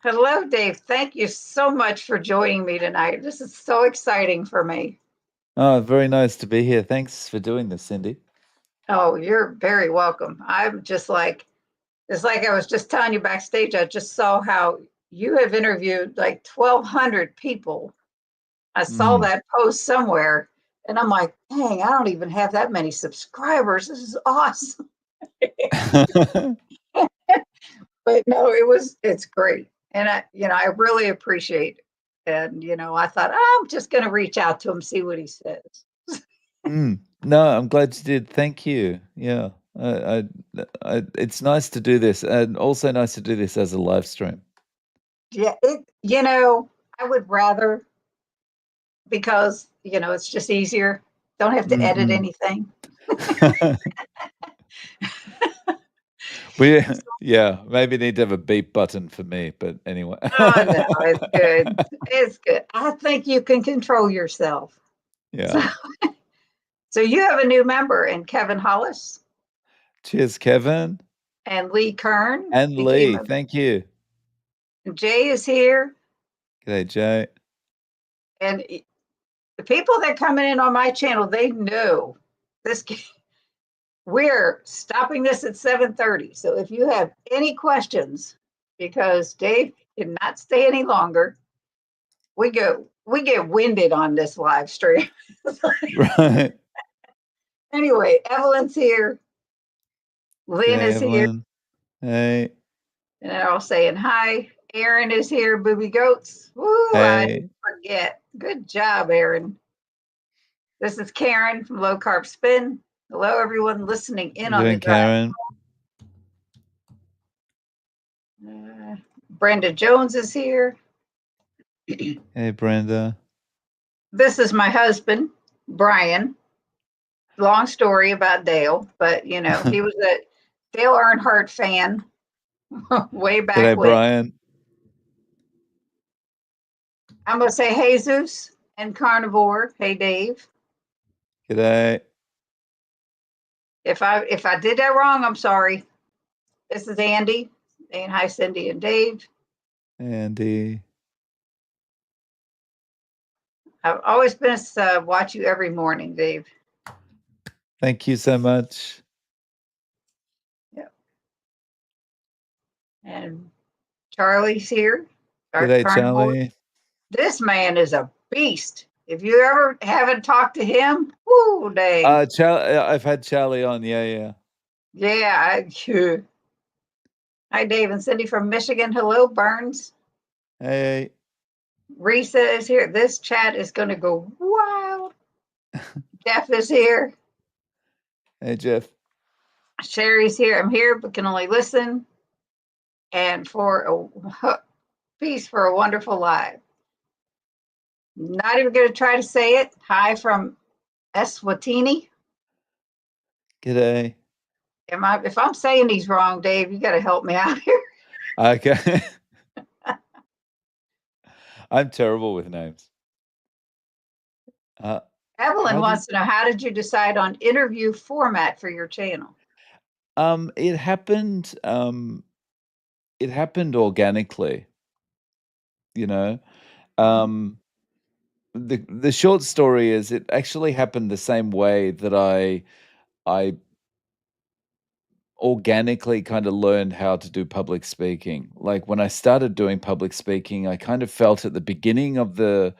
Hello, Dave. Thank you so much for joining me tonight. This is so exciting for me. Oh, very nice to be here. Thanks for doing this, Cindy. Oh, you're very welcome. I'm just like, it's like I was just telling you backstage, I just saw how you have interviewed like 1,200 people. I saw Mm. that post somewhere and I'm like, dang, I don't even have that many subscribers. This is awesome. But no, it's great. And I really appreciate it. And, I thought, I'm just going to reach out to him, see what he says. No, I'm glad you did. Thank you. Yeah, it's nice to do this, and also nice to do this as a live stream. Yeah, I would rather because, it's just easier. Don't have to edit Mm-mm. anything. Yeah, maybe need to have a beep button for me, but anyway. Oh, no, it's good. It's good. I think you can control yourself. So, Yeah. so you have a new member in Kevin Hollis Cheers, Kevin and Lee Kern and became Lee. Thank you. Jay is here. G'day, Jay. And the people that come in on my channel, they know this. We're stopping this at 7:30. So if you have any questions, because Dave cannot stay any longer, we get winded on this live stream. Right. Anyway, Evelyn's here. Lynn G'day, is here. Evelyn. Hey. And they're all saying hi. Aaron is here. Booby Goats. Woo, I didn't Hey. forget. Good job, Aaron. This is Karen from Low Carb Spin. Hello, everyone listening in You on the doing, drive. Karen? Brenda Jones is here. Hey, Brenda. This is my husband, Brian. Long story about Dale, but he was a Dale Earnhardt fan way back G'day, when. Brian. I'm gonna say Jesus and Carnivore. Hey, Dave. G'day. If I did that wrong, I'm sorry. This is Andy. Saying hi, Cindy and Dave. Andy. I've always been watch you every morning, Dave. Thank you so much. Yeah. And Charlie's here. G'day, Carnivore. Charlie. This man is a beast. If you ever haven't talked to him, whoo, dang. I've had Charlie on. Yeah. Yeah. Hi, Dave and Cindy from Michigan. Hello, Burns. Hey. Risa is here. This chat is going to go wild. Jeff is here. Hey, Jeff. Sherry's here. I'm here, but can only listen. And for a peace for a wonderful life. Not even going to try to say it. Hi from Eswatini. G'day. If I'm saying these wrong, Dave, you got to help me out here. Okay. I'm terrible with names. Evelyn wants to know, how did you decide on interview format for your channel? It happened organically, the short story is it actually happened the same way that I organically kind of learned how to do public speaking. Like when I started doing public speaking, I kind of felt at the beginning of the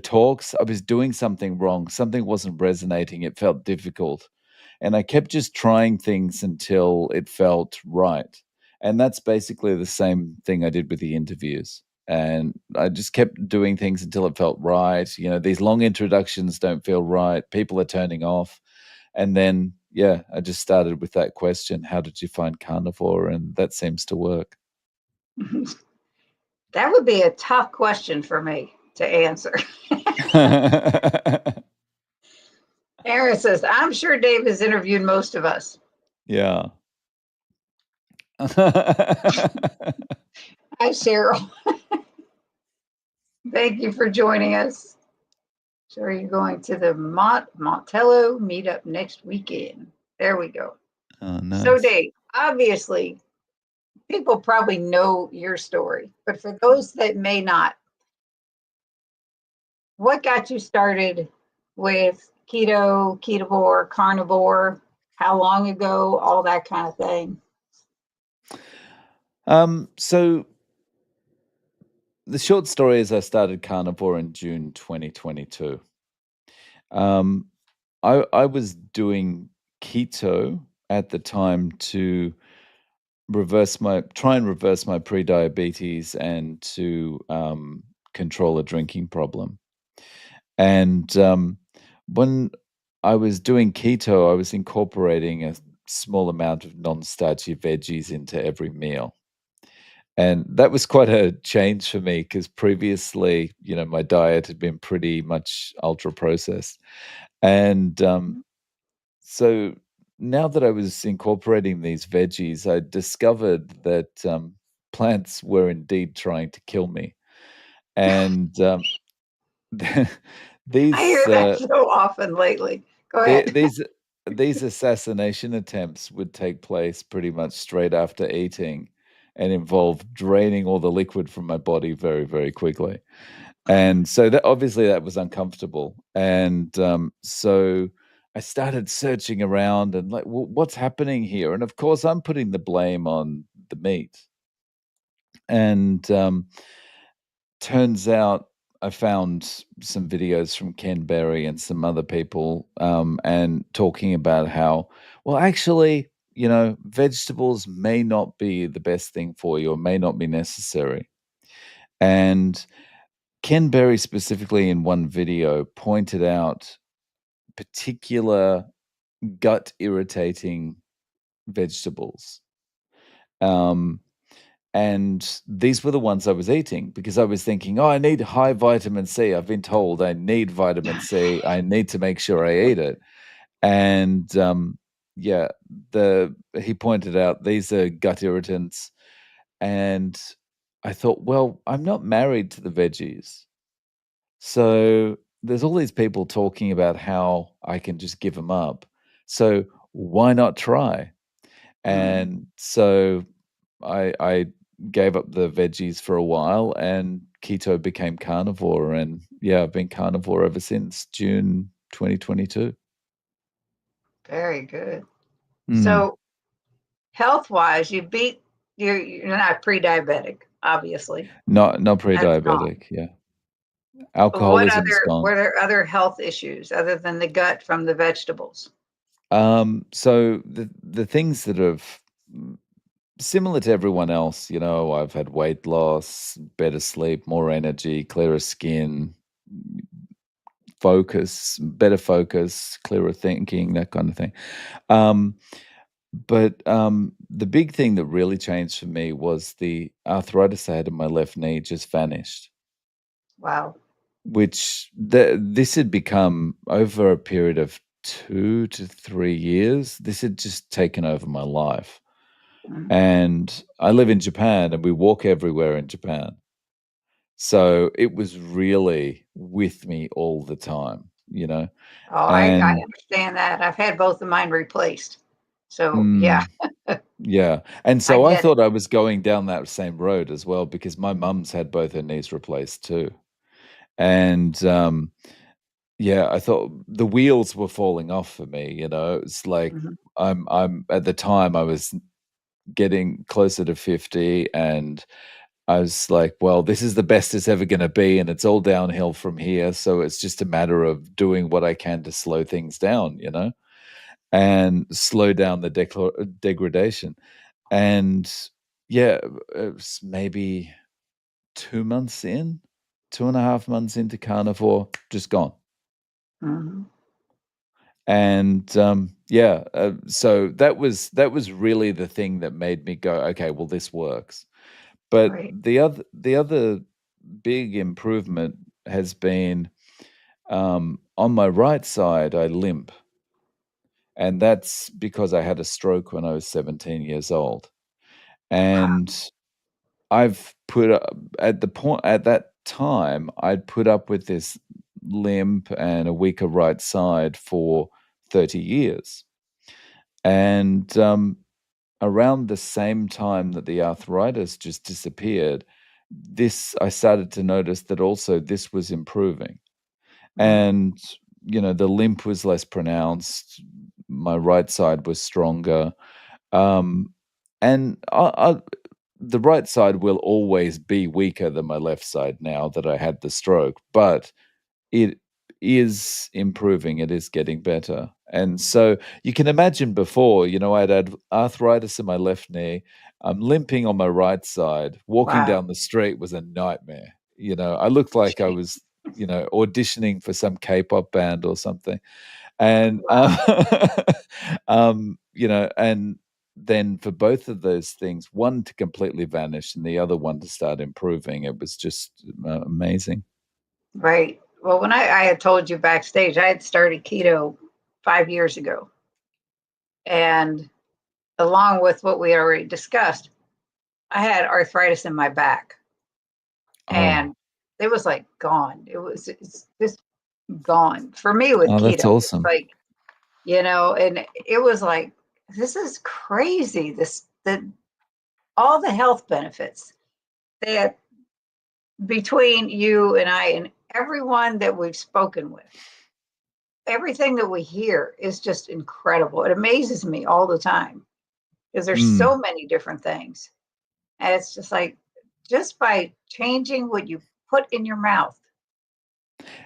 talks I was doing something wrong. Something wasn't resonating. It felt difficult. And I kept just trying things until it felt right. And that's basically the same thing I did with the interviews. And I just kept doing things until it felt right. These long introductions don't feel right. People are turning off. And then, yeah, I just started with that question, how did you find Carnivore? And that seems to work. That would be a tough question for me to answer. Aaron says, I'm sure Dave has interviewed most of us. Yeah. Hi, Cheryl. Thank you for joining us. So are you going to the Montello meetup next weekend? There we go. Oh, nice. So Dave, obviously, people probably know your story, but for those that may not, what got you started with keto, ketovore, carnivore? How long ago? All that kind of thing. So the short story is I started Carnivore in June 2022. Um, I was doing keto at the time to try and reverse my pre-diabetes and to control a drinking problem. And when I was doing keto, I was incorporating a small amount of non-starchy veggies into every meal. And that was quite a change for me because previously, my diet had been pretty much ultra processed. And so now that I was incorporating these veggies, I discovered that plants were indeed trying to kill me. And I these hear that so often lately. Go the- ahead. these these assassination attempts would take place pretty much straight after eating and involve draining all the liquid from my body very, very quickly. And so that was uncomfortable. And so I started searching around and like, well, what's happening here? And of course, I'm putting the blame on the meat. And turns out I found some videos from Ken Berry and some other people, and talking about how, well, actually, vegetables may not be the best thing for you or may not be necessary. And Ken Berry specifically in one video pointed out particular gut irritating vegetables. Um, And these were the ones I was eating because I was thinking, "Oh, I need high vitamin C. I've been told I need vitamin C. I need to make sure I eat it." And, yeah, he pointed out these are gut irritants, and I thought, "Well, I'm not married to the veggies." So, there's all these people talking about how I can just give them up. So, why not try? Mm, And so I gave up the veggies for a while and keto became carnivore, and yeah, I've been carnivore ever since June 2022. very good. Mm. So health wise, you're not pre-diabetic, obviously. Not That's gone. pre-diabetic, yeah. What Alcoholism's other gone. were there other health issues other than the gut from the vegetables? So the things that have similar to everyone else, I've had weight loss, better sleep, more energy, clearer skin, better focus, clearer thinking, that kind of thing. Um, but the big thing that really changed for me was the arthritis I had in my left knee just vanished, Wow. which this had become over a period of 2 to 3 years. This had just taken over my life. Mm. And I live in Japan and we walk everywhere in Japan. So it was really with me all the time. Oh, I And understand that. I've had both of mine replaced. So yeah, mm, yeah, and I so I get it. thought I was going down that same road as well because my mum's had both her knees replaced too. And, yeah, I thought the wheels were falling off for me. It's like Mhm. I'm at the time I was getting closer to 50 and I was like, well, this is the best it's ever gonna be and it's all downhill from here, so it's just a matter of doing what I can to slow things down, and slow down the degradation. And yeah, it was maybe 2 months in, 2.5 months into carnivore, just gone. Mhm. And, yeah, so that was really the thing that made me go, "Okay, well, this works." But Right. the other big improvement has been, on my right side, I limp, and that's because I had a stroke when I was 17 years old. Wow. And I've put up at that time, I'd put up with this limp and a weaker right side for 30 years. And, around the same time that the arthritis just disappeared, I started to notice that also this was improving. Mm. And, the limp was less pronounced. My right side was stronger. Um, and the right side will always be weaker than my left side now that I had the stroke, but it is improving. It is getting better. And so you can imagine before, I'd had arthritis in my left knee. I'm limping on my right side. Walking Wow. down the street was a nightmare. I looked like I Gee. was, auditioning for some K-pop band or something. And, Wow. and then for both of those things, one to completely vanish and the other one to start improving, it was just amazing. Right. Well, when I had told you backstage, I had started keto 5 years ago. And along with what we had already discussed, I had arthritis in my back. Oh, And it was like gone. It's just gone for me with oh, that's keto. It's awesome. like, and it was like, this is crazy. All the health benefits that between you and I and everyone that we've spoken with, everything that we hear is just incredible. It amazes me all the time because there's Mm. so many different things. And it's just like, just by changing what you put in your mouth,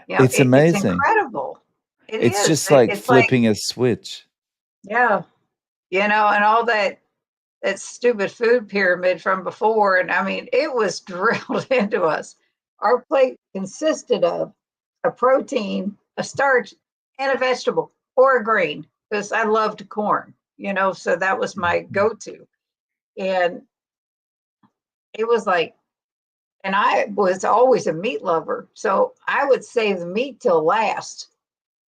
It's it's amazing. incredible. It It's is. just like It's like, flipping a switch. yeah, and all that stupid food pyramid from before. And I mean, it was drilled into us. Our plate consisted of a protein, a starch, and a vegetable or a grain because I loved corn, so that was my Mhm. go to. And it was like, and I was always a meat lover. So I would save the meat till last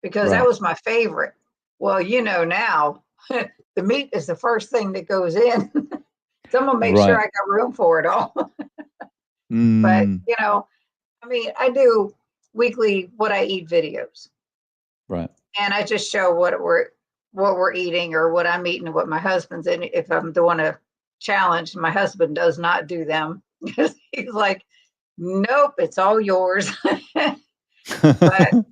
because that Right, was my favorite. Well, now the meat is the first thing that goes in. So I'm gonna make sure right. I got room for it all. But Mm, I mean, I do weekly what I eat videos, right. and I just show what we're eating or what I'm eating and what my husband's in. If I'm doing a challenge, my husband does not do them because he's like, "Nope, it's all yours." But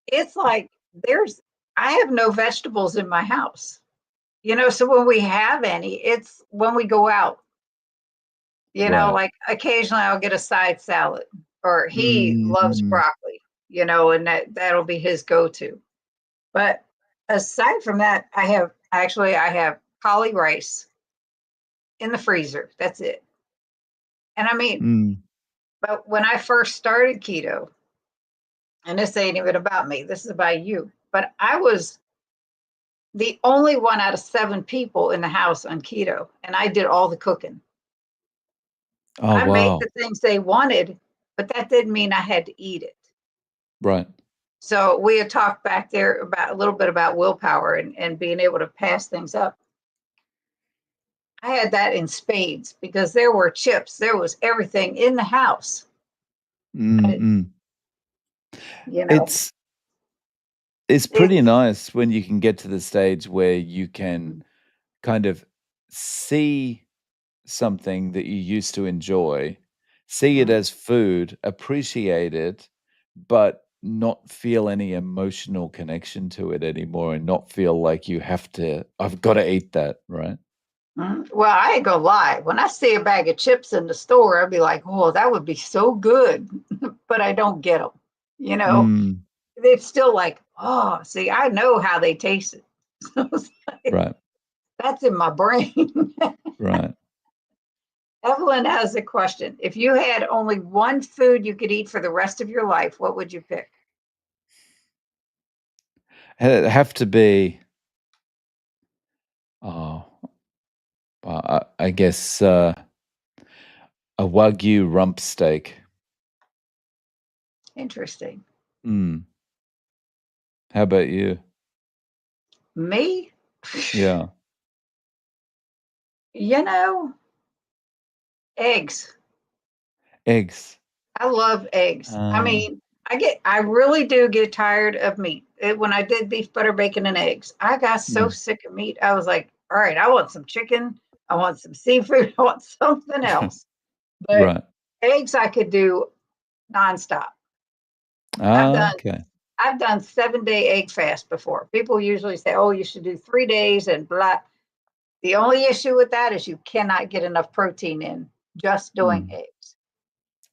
it's like there's I have no vegetables in my house. So when we have any, it's when we go out. Right. Like occasionally I'll get a side salad or he loves Mm, broccoli, and that'll be his go-to. But aside from that, I have cauli rice in the freezer. That's it. And I mean, mm, but when I first started keto, and this ain't even about me, this is about you, but I was the only one out of 7 people in the house on keto, and I did all the cooking. oh, I made wow. the things they wanted, but that didn't mean I had to eat it. Right. So we had talked back there about a little bit about willpower and being able to pass things up. I had that in spades because there were chips, there was everything in the house. Mm, I, mm. you know, It's it's pretty it's nice when you can get to the stage where you can kind of see something that you used to enjoy, see it as food, appreciate it, but not feel any emotional connection to it anymore and not feel like you have to, I've got to eat that, right? well, I ain't gonna lie. When I see a bag of chips in the store, I'd be like, "Oh, that would be so good," but I don't get them. You know, Mm, it's still like, "Oh, see, I know how they taste it." So it's like, right, that's in my brain. right. Evelyn has a question. If you had only one food you could eat for the rest of your life, what would you pick? It'd have to be, oh, I guess a Wagyu rump steak. Interesting. Mm. How about you? Me? Yeah. You know, eggs. Eggs. I love eggs. I Uh, mean, I really do get tired of meat. When I did beef, butter, bacon, and eggs, I got so mm, sick of meat. I was like, all right, I want some chicken, I want some seafood, I want something else. But Right. eggs I could do nonstop. I've Ah, done okay. I've done 7-day egg fast before. People usually say, "Oh, you should do 3 days and blah." The only issue with that is you cannot get enough protein in just doing Mm. eggs.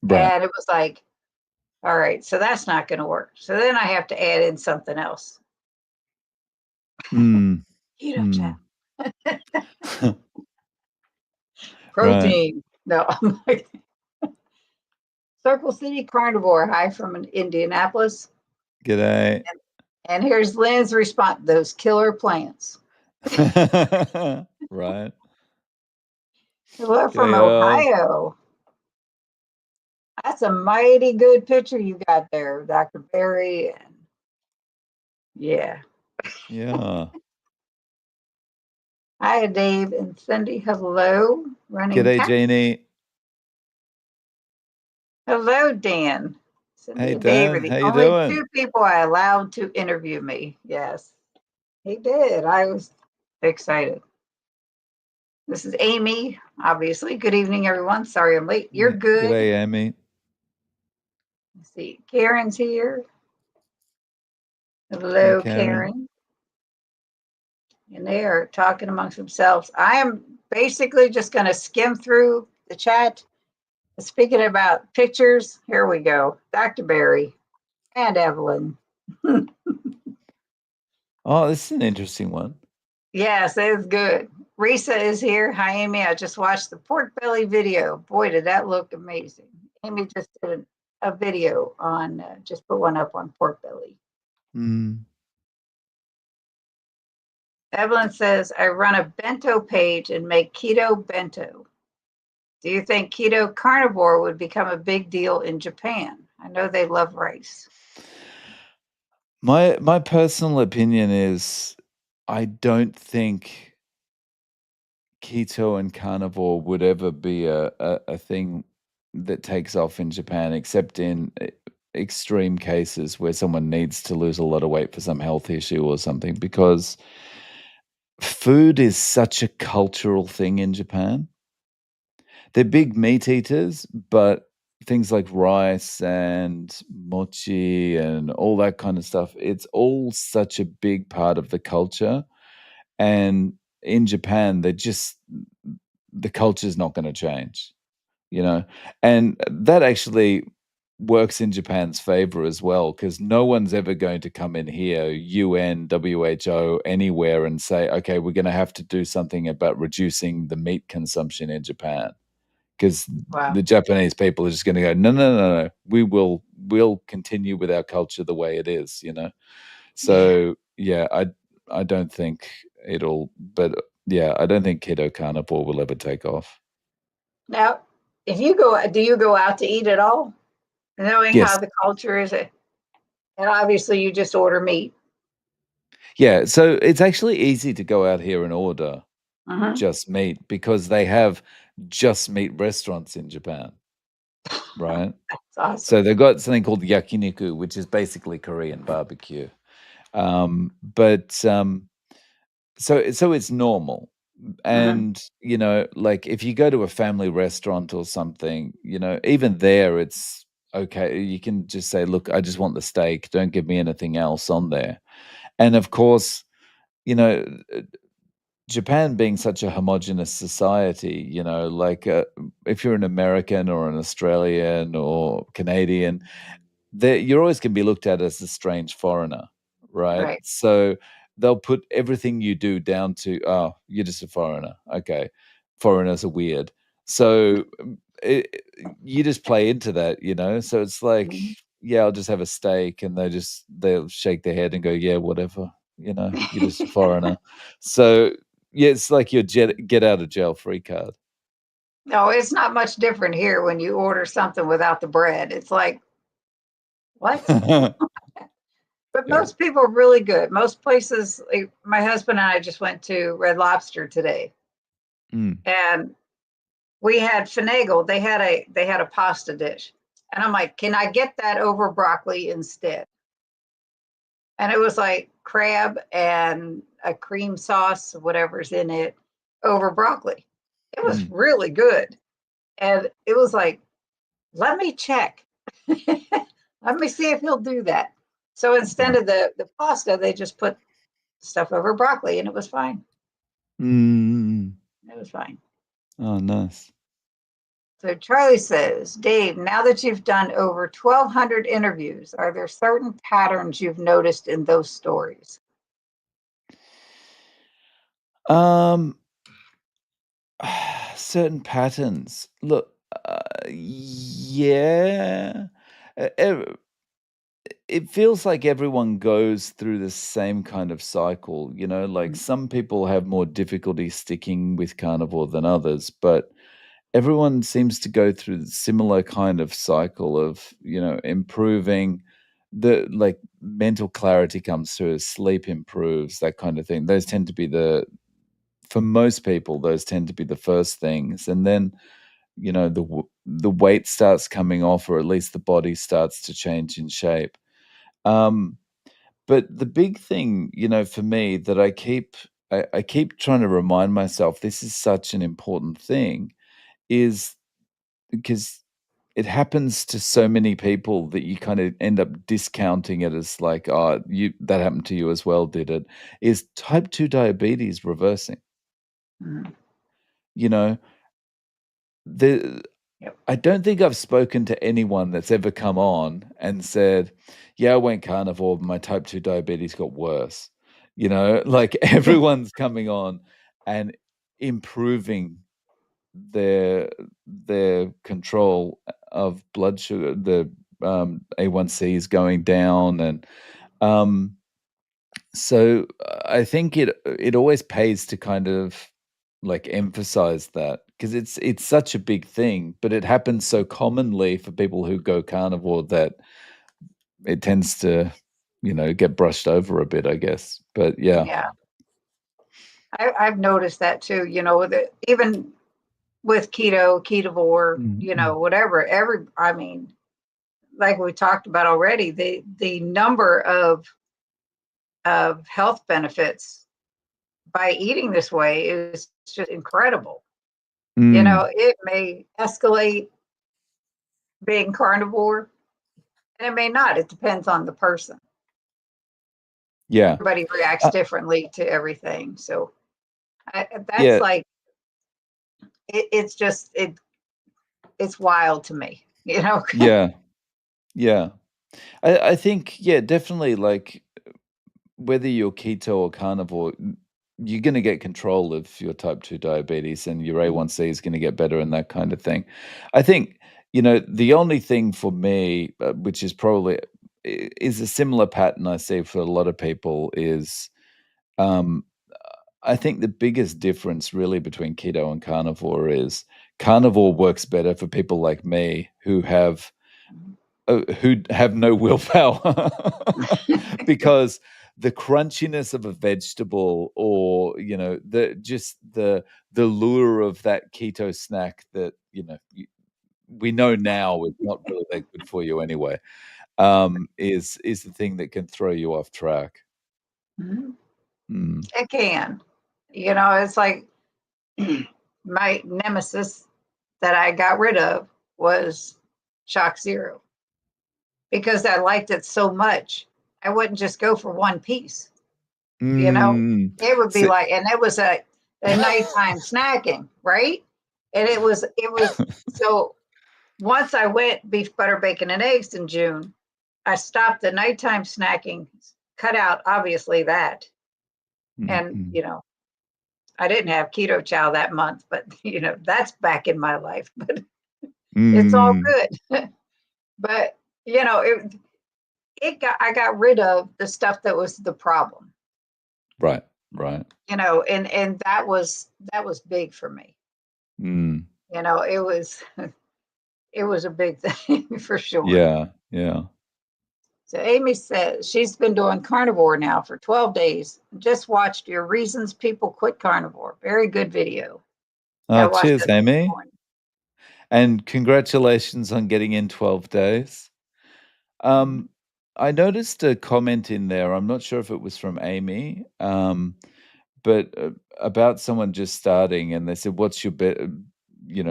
Right. And it was like, all right, so that's not going to work. So then I have to add in something else. Mm. Keto chat. Mm. Right. Protein. No, I'm like, Circle City Carnivore. Hi from Indianapolis. G'day. And here's Lynn's response, those killer plants. Right. Hello from G'day, Earl. Ohio. That's a mighty good picture you got there, Dr. Barry. And yeah. Yeah. Hi, Dave and Cindy. Hello, running G'day, cat. Jeannie. Hello, Dan. Cindy Hey, and Dave are Dan. the How you only doing? two people I allowed to interview me. Yes, he did. I was excited. This is Amy, obviously. Good evening, everyone. Sorry I'm late. You're Yeah. good. G'day, Amy. Let's see. Karen's here. Hey, Hello, Karen. Karen. And they are talking amongst themselves. I am basically just going to skim through the chat. Speaking about pictures, here we go. Dr. Barry and Evelyn. Oh, this is an interesting one. Yes, it's good. Risa is here. Hi, Amy. I just watched the pork belly video. Boy, did that look amazing. Amy just did a video on, just put one up on pork belly. Mm. Evelyn says, I run a bento page and make keto bento. Do you think keto carnivore would become a big deal in Japan? I know they love rice. My personal opinion is I don't think keto and carnivore would ever be a thing that takes off in Japan, except in extreme cases where someone needs to lose a lot of weight for some health issue or something, because food is such a cultural thing in Japan. They're big meat eaters, but things like rice and mochi and all that kind of stuff, it's all such a big part of the culture. And in Japan, the culture's not gonna change, you know? And that actually works in Japan's favor as well, because no one's ever going to come in here, UN, WHO, anywhere and say, "Okay, we're gonna have to do something about reducing the meat consumption in Japan." Because Wow. the Japanese people are just gonna go, "No, no, no, no. We'll continue with our culture the way it is," you know? Yeah. So, yeah, I don't think it'll but, yeah, I don't think keto carnivore will ever take off. Now, if you go, do you go out to eat at all? Knowing how Yes. the culture is, and obviously you just order meat. Yeah, so it's actually easy to go out here and order Hmm. just meat because they have just meat restaurants in Japan, right? That's awesome. So they've got something called yakiniku, which is basically Korean barbecue. But, so it's normal. Hmm. And, like, if you go to a family restaurant or something, even there, it's okay. You can just say, "Look, I just want the steak. Don't give me anything else on there." And, of course, you know, uh, Japan being such a homogenous society, like, if you're an American or an Australian or Canadian, you're always gonna be looked at as a strange foreigner, right? Right. So, they'll put everything you do down to, "Oh, you're just a foreigner. Okay. Foreigners are weird." So, you just play into that, So it's like, Mhm. "Yeah, I'll just have a steak," and they'll shake their head and go, "Yeah, whatever," "You're just a foreigner." So, yeah, it's like your get out of jail free card. No, it's not much different here when you order something without the bread. It's like, what? But Yeah. most people are really good. Most places, like my husband and I just went to Red Lobster today, Mm. and we had finagle. They had a pasta dish, and I'm like, can I get that over broccoli instead? And it was like crab and a cream sauce, whatever's in it, over broccoli. It was Mm. really good. And it was like, let me check. Let me see if he'll do that. So instead of the pasta, they just put stuff over broccoli and it was fine. Mm. It was fine. Oh, nice. So Charlie says, Dave, now that you've done over 1,200 interviews, are there certain patterns you've noticed in those stories? Um, certain patterns. Look, yeah. Uh, ev- It feels like everyone goes through the same kind of cycle, like Mm, some people have more difficulty sticking with carnivore than others, but everyone seems to go through the similar kind of cycle of, improving the like mental clarity comes through, sleep improves, that kind of thing. Those tend to be for most people, those tend to be the first things. And then, the weight starts coming off, or at least the body starts to change in shape. Um, but the big thing, for me that I keep trying to remind myself this is such an important thing is because it happens to so many people that you kind of end up discounting it as like, oh, that happened to you as well, did it? Is type 2 diabetes reversing? mm, You know, the yep. I don't think I've spoken to anyone that's ever come on and said, "Yeah, I went carnivore, but my type 2 diabetes got worse." Like everyone's coming on and improving their control of blood sugar, the A1C is going down, and um, so I think it always pays to kind of like emphasize that because it's such a big thing, but it happens so commonly for people who go carnivore that it tends to, get brushed over a bit, I guess. But yeah. Yeah, I've noticed that too. Even with keto, ketovore, Mm, whatever. I mean, like we talked about already, the number of health benefits by eating this way is just incredible. mm, It may escalate being carnivore, and it may not. It depends on the person. yeah. Everybody reacts Uh, differently to everything. So that's yeah. like it's just it's wild to me. Yeah. Yeah. I think, yeah, definitely like whether you're keto or carnivore, you're going to get control of your type 2 diabetes and your A1C is going to get better and that kind of thing. I think, the only thing for me, which is probably is a similar pattern I see for a lot of people is um, I think the biggest difference really between keto and carnivore is carnivore works better for people like me who have no willpower because the crunchiness of a vegetable or the lure of that keto snack that we know now is not really that good for you anyway, is the thing that can throw you off track. Mhm. Mm. It can. It's like my nemesis that I got rid of was Shock Zero because I liked it so much. I wouldn't just go for one piece, you know. Mm. It would be So like, and it was a nighttime snacking, right? And it was so once I went beef, butter, bacon, and eggs in June, I stopped the nighttime snacking, cut out obviously that. Mm, And, mm, I didn't have keto chow that month, but that's back in my life. But it's all mm. good. But I got rid of the stuff that was the problem, Right, right. and that was big for me. Mm. It was a big thing for sure. Yeah, yeah. So Amy says she's been doing carnivore now for 12 days. Just watched your reasons people quit carnivore. Very good video. Yeah, I watched Cheers, it this Amy, morning. and congratulations on getting in 12 days. Um, Mhm. I noticed a comment in there. I'm not sure if it was from Amy, but about someone just starting, and they said, "What's your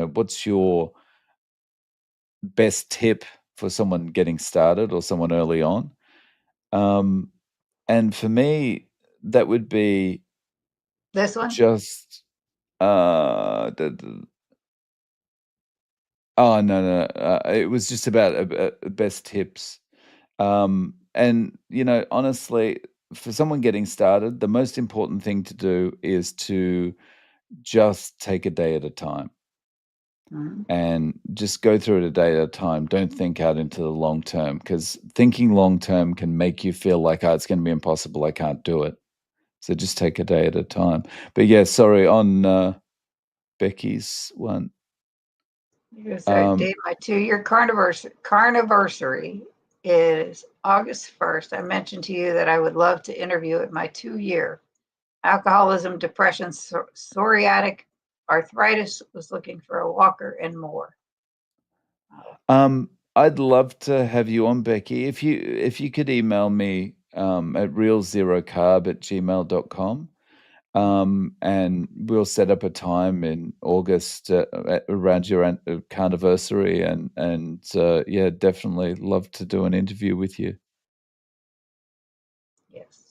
what's your best tip for someone getting started or someone early on?" Um, and for me, that would be This one? just the oh no, it was just about best tips. And honestly, for someone getting started, the most important thing to do is to just take a day at a time Mhm. and just go through it a day at a time. Don't think out into the long term, because thinking long term can make you feel like, oh, it's going to be impossible. I can't do it. So just take a day at a time. But yeah, sorry, on Becky's one. Here's our Um, date. My 2-year carniversary is August 1st. I mentioned to you that I would love to interview at my 2-year. Alcoholism, depression, psoriatic arthritis, was looking for a walker, and more. I'd love to have you on, Becky. If you could email me at realzerocarb@gmail.com, and we'll set up a time in August around your carniversary, and yeah, definitely love to do an interview with you. Yes.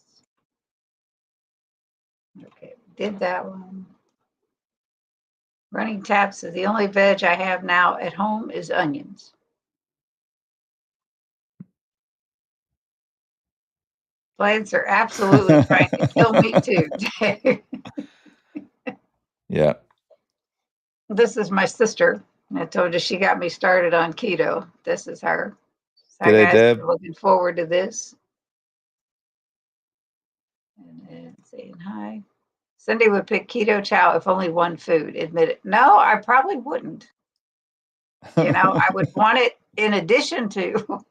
Okay, did that one. Running taps is the only veg I have now at home is onions. Plants are absolutely trying to kill me too. Yeah. This is my sister. I told you she got me started on keto. This is her. Hi G'day, guys, Deb. we're looking forward to this. And saying hi. Cindy would pick keto chow if only one food. Admit it. No, I probably wouldn't. I would want it in addition to,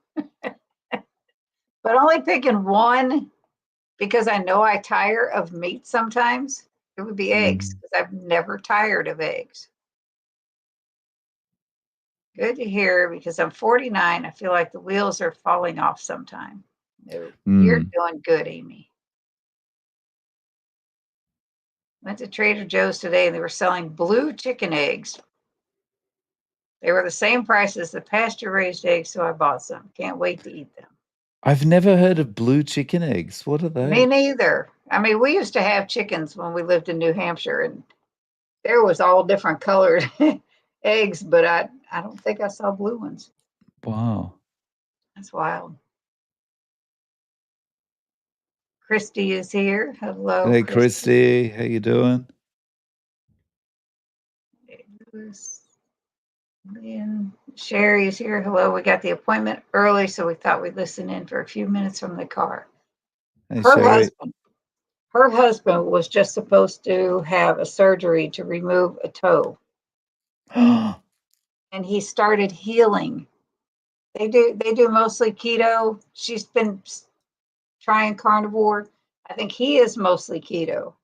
but only picking one because I know I tire of meat sometimes. It would be eggs Mhm. because I've never tired of eggs. Good to hear because I'm 49. I feel like the wheels are falling off sometime. No, you're Mm. doing good, Amy. Went to Trader Joe's today and they were selling blue chicken eggs. They were the same price as the pasture raised eggs, so I bought some. Can't wait to eat them. I've never heard of blue chicken eggs. What are Me they? neither. I mean, we used to have chickens when we lived in New Hampshire, and there was all different colored eggs, but I don't think I saw blue ones. Wow. That's wild. Christy is here. Hello, Hey, Christy. Christy, how you doing? And Sherry is here. Hello. We got the appointment early, so we thought we'd listen in for a few minutes from the car. Hey, Her Sherry. husband, her husband was just supposed to have a surgery to remove a toe, and he started healing. They do mostly keto. She's been trying carnivore. I think he is mostly keto.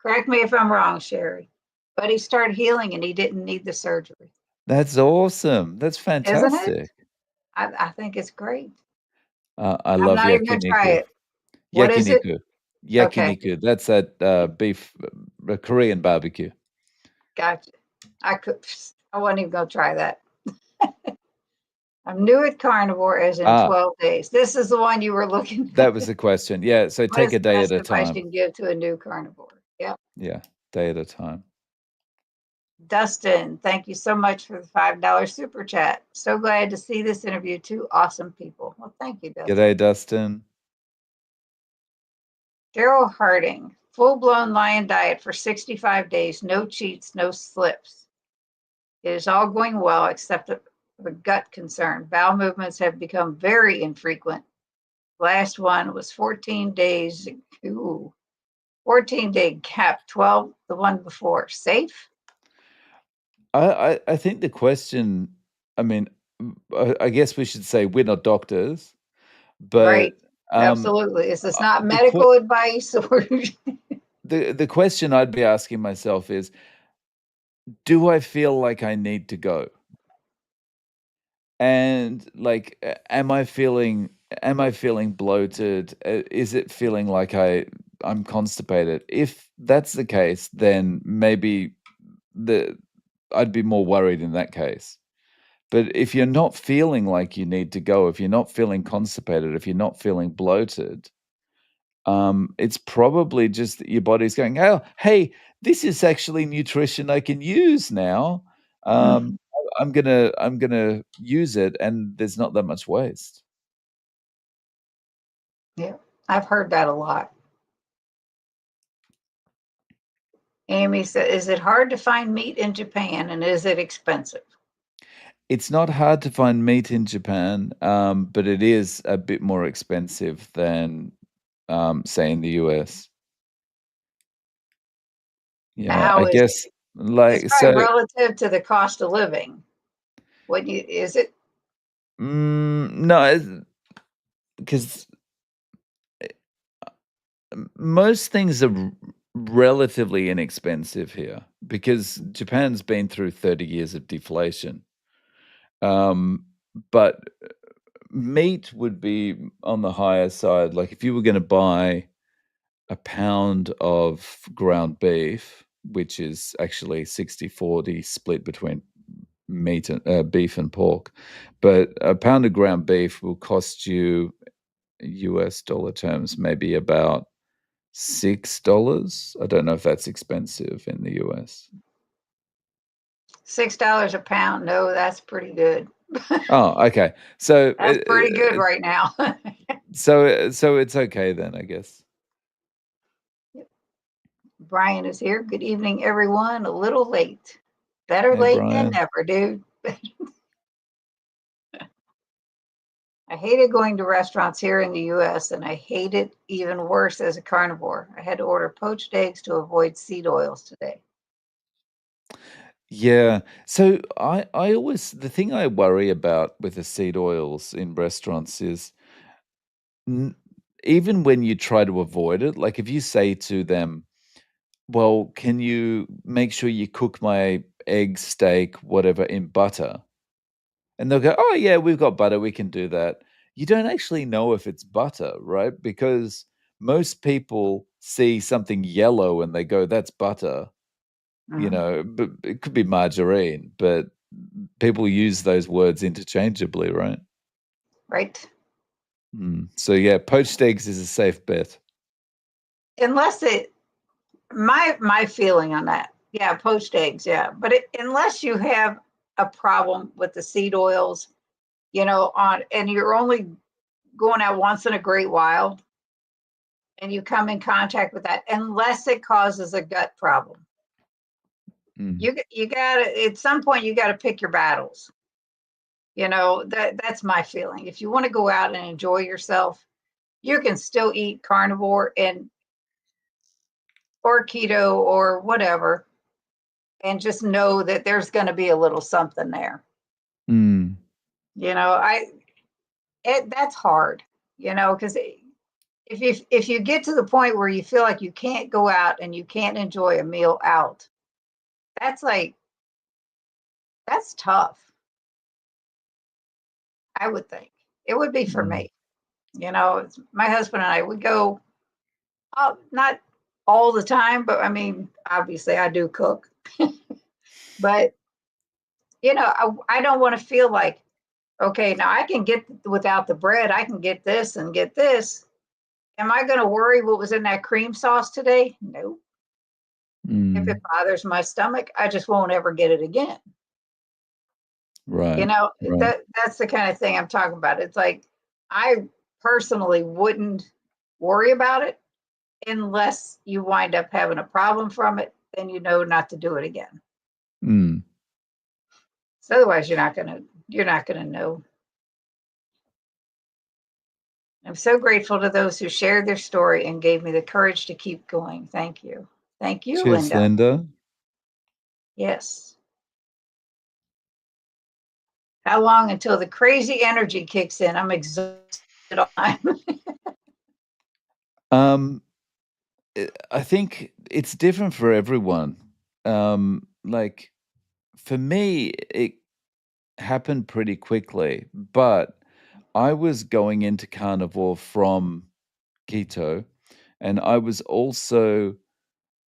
Correct me if I'm wrong, Sherry. But he started healing and he didn't need the surgery. That's awesome. That's Isn't it? fantastic. I think it's great. I I'm love not even going to try yakiniku. it. What is it? Yakiniku. Okay, Yakiniku. That's that beef, Korean barbecue. gotcha. I wasn't even going to try that. I'm new at carnivore as in Ah, 12 days. This is the one you were looking at. that was the question. Yeah, so What take is a the day at best a advice time. you can give to a new carnivore? Yep. Yeah, day at a time. Dustin, thank you so much for the $5 super chat. So glad to see this interview. Two awesome people. Well, thank you, Dustin. G'day, Dustin. Daryl Harding, full blown lion diet for 65 days, no cheats, no slips. It is all going well except the gut concern. Bowel movements have become very infrequent. Last one was 14 days. Ooh, 14-day gap, 12 the one before. Safe? I think the question, I mean, I guess we should say we're not doctors, but Right. Absolutely. Is this not the medical advice or the question I'd be asking myself is, do I feel like I need to go? And like, am I feeling am I feeling bloated? Is it feeling like I'm constipated? If that's the case, then maybe I'd be more worried in that case. But if you're not feeling like you need to go, if you're not feeling constipated, if you're not feeling bloated, it's probably just that your body's going, "Oh, hey, this is actually nutrition I can use now. Mm, Um, I'm gonna use it, and there's not that much waste." yeah, I've heard that a lot. Amy said, "Is it hard to find meat in Japan, and is it expensive?" It's not hard to find meat in Japan, but it is a bit more expensive than, say, in the US. Yeah, I How is guess, it's like, probably so relative to the cost of living. What you is it? no, because most things are relatively inexpensive here because Japan's been through 30 years of deflation. Um, but meat would be on the higher side. Like if you were going to buy a pound of ground beef, which is actually 60-40 split between meat and beef and pork, but a pound of ground beef will cost you US dollar terms maybe about $6. I don't know if that's expensive in the US. $6 a pound. No, that's pretty good. Oh, okay. So That's pretty good right now. so it's okay then, I guess. Brian is here. Good evening, everyone. A little late. Better Hey, late than Brian. never, dude. I hated going to restaurants here in the US, and I hate it even worse as a carnivore. I had to order poached eggs to avoid seed oils today. Yeah. So I always the thing I worry about with the seed oils in restaurants is n even when you try to avoid it, like if you say to them, "Well, can you make sure you cook my egg, steak, whatever in butter?" And they'll go, "Oh, yeah, we've got butter, we can do that." You don't actually know if it's butter, right? Because most people see something yellow and they go, "That's butter," Mhm. but it could be margarine, but people use those words interchangeably, right? Right? So, yeah, poached eggs is a safe bet. Unless it my feeling on that. Yeah, poached eggs, yeah. But unless you have a problem with the seed oils, on and you're only going out once in a great while and you come in contact with that, unless it causes a gut problem. Mm, You gotta at some point you gotta pick your battles. That's my feeling. If you want to go out and enjoy yourself, you can still eat carnivore and or keto or whatever, and just know that there's going to be a little something there. mm, You know, I that's hard. Because if you get to the point where you feel like you can't go out and you can't enjoy a meal out, that's like that's tough. I would think it would be for mm, me. My husband and I would go. Not all the time, but I mean, obviously, I do cook. But I don't want to feel like, okay, now I can get without the bread. I can get this and get this. Am I going to worry what was in that cream sauce today? No. If it mm. bothers my stomach, I just won't ever get it again. Right, right. That's the kind of thing I'm talking about. It's like I personally wouldn't worry about it unless you wind up having a problem from it, then you know not to do it again. Mm. So otherwise you're not gonna know. I'm so grateful to those who shared their story and gave me the courage to keep going. Thank you. Thank you, Cheers, Linda. Linda. Yes. How long until the crazy energy kicks in? I'm exhausted all the time. Um, I think it's different for everyone. Like for me, it happened pretty quickly, but I was going into carnivore from keto, and I was also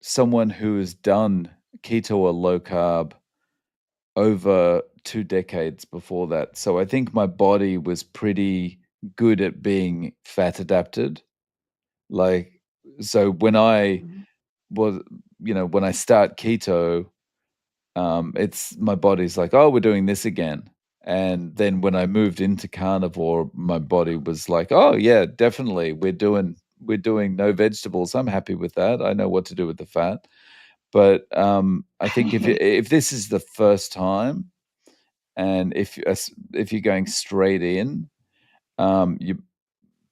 someone who has done keto or low carb over 2 decades before that. So I think my body was pretty good at being fat adapted. Like, so when I Mhm. was, when I start keto, it's my body's like, oh, we're doing this again. And then when I moved into carnivore, my body was like, oh yeah, definitely, we're doing no vegetables. I'm happy with that. I know what to do with the fat. But I think if this is the first time, and if you're going straight in, you're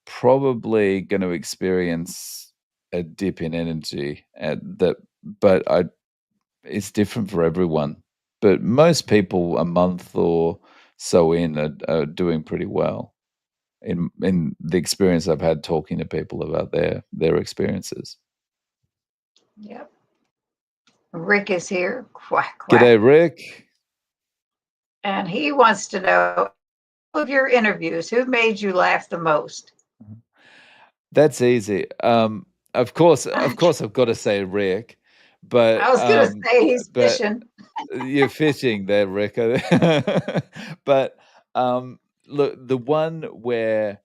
probably going to experience a dip in energy at that. But it's different for everyone. But most people a month or so in are doing pretty well in the experience I've had talking to people about their experiences. Yep. Rick is here. Quack, G'day, quack. Rick. And he wants to know of your interviews, who made you laugh the most? That's easy. Of course, I've got to say Rick, I but was going to say he's but fishing. you're fishing there, Rick. But look, the one where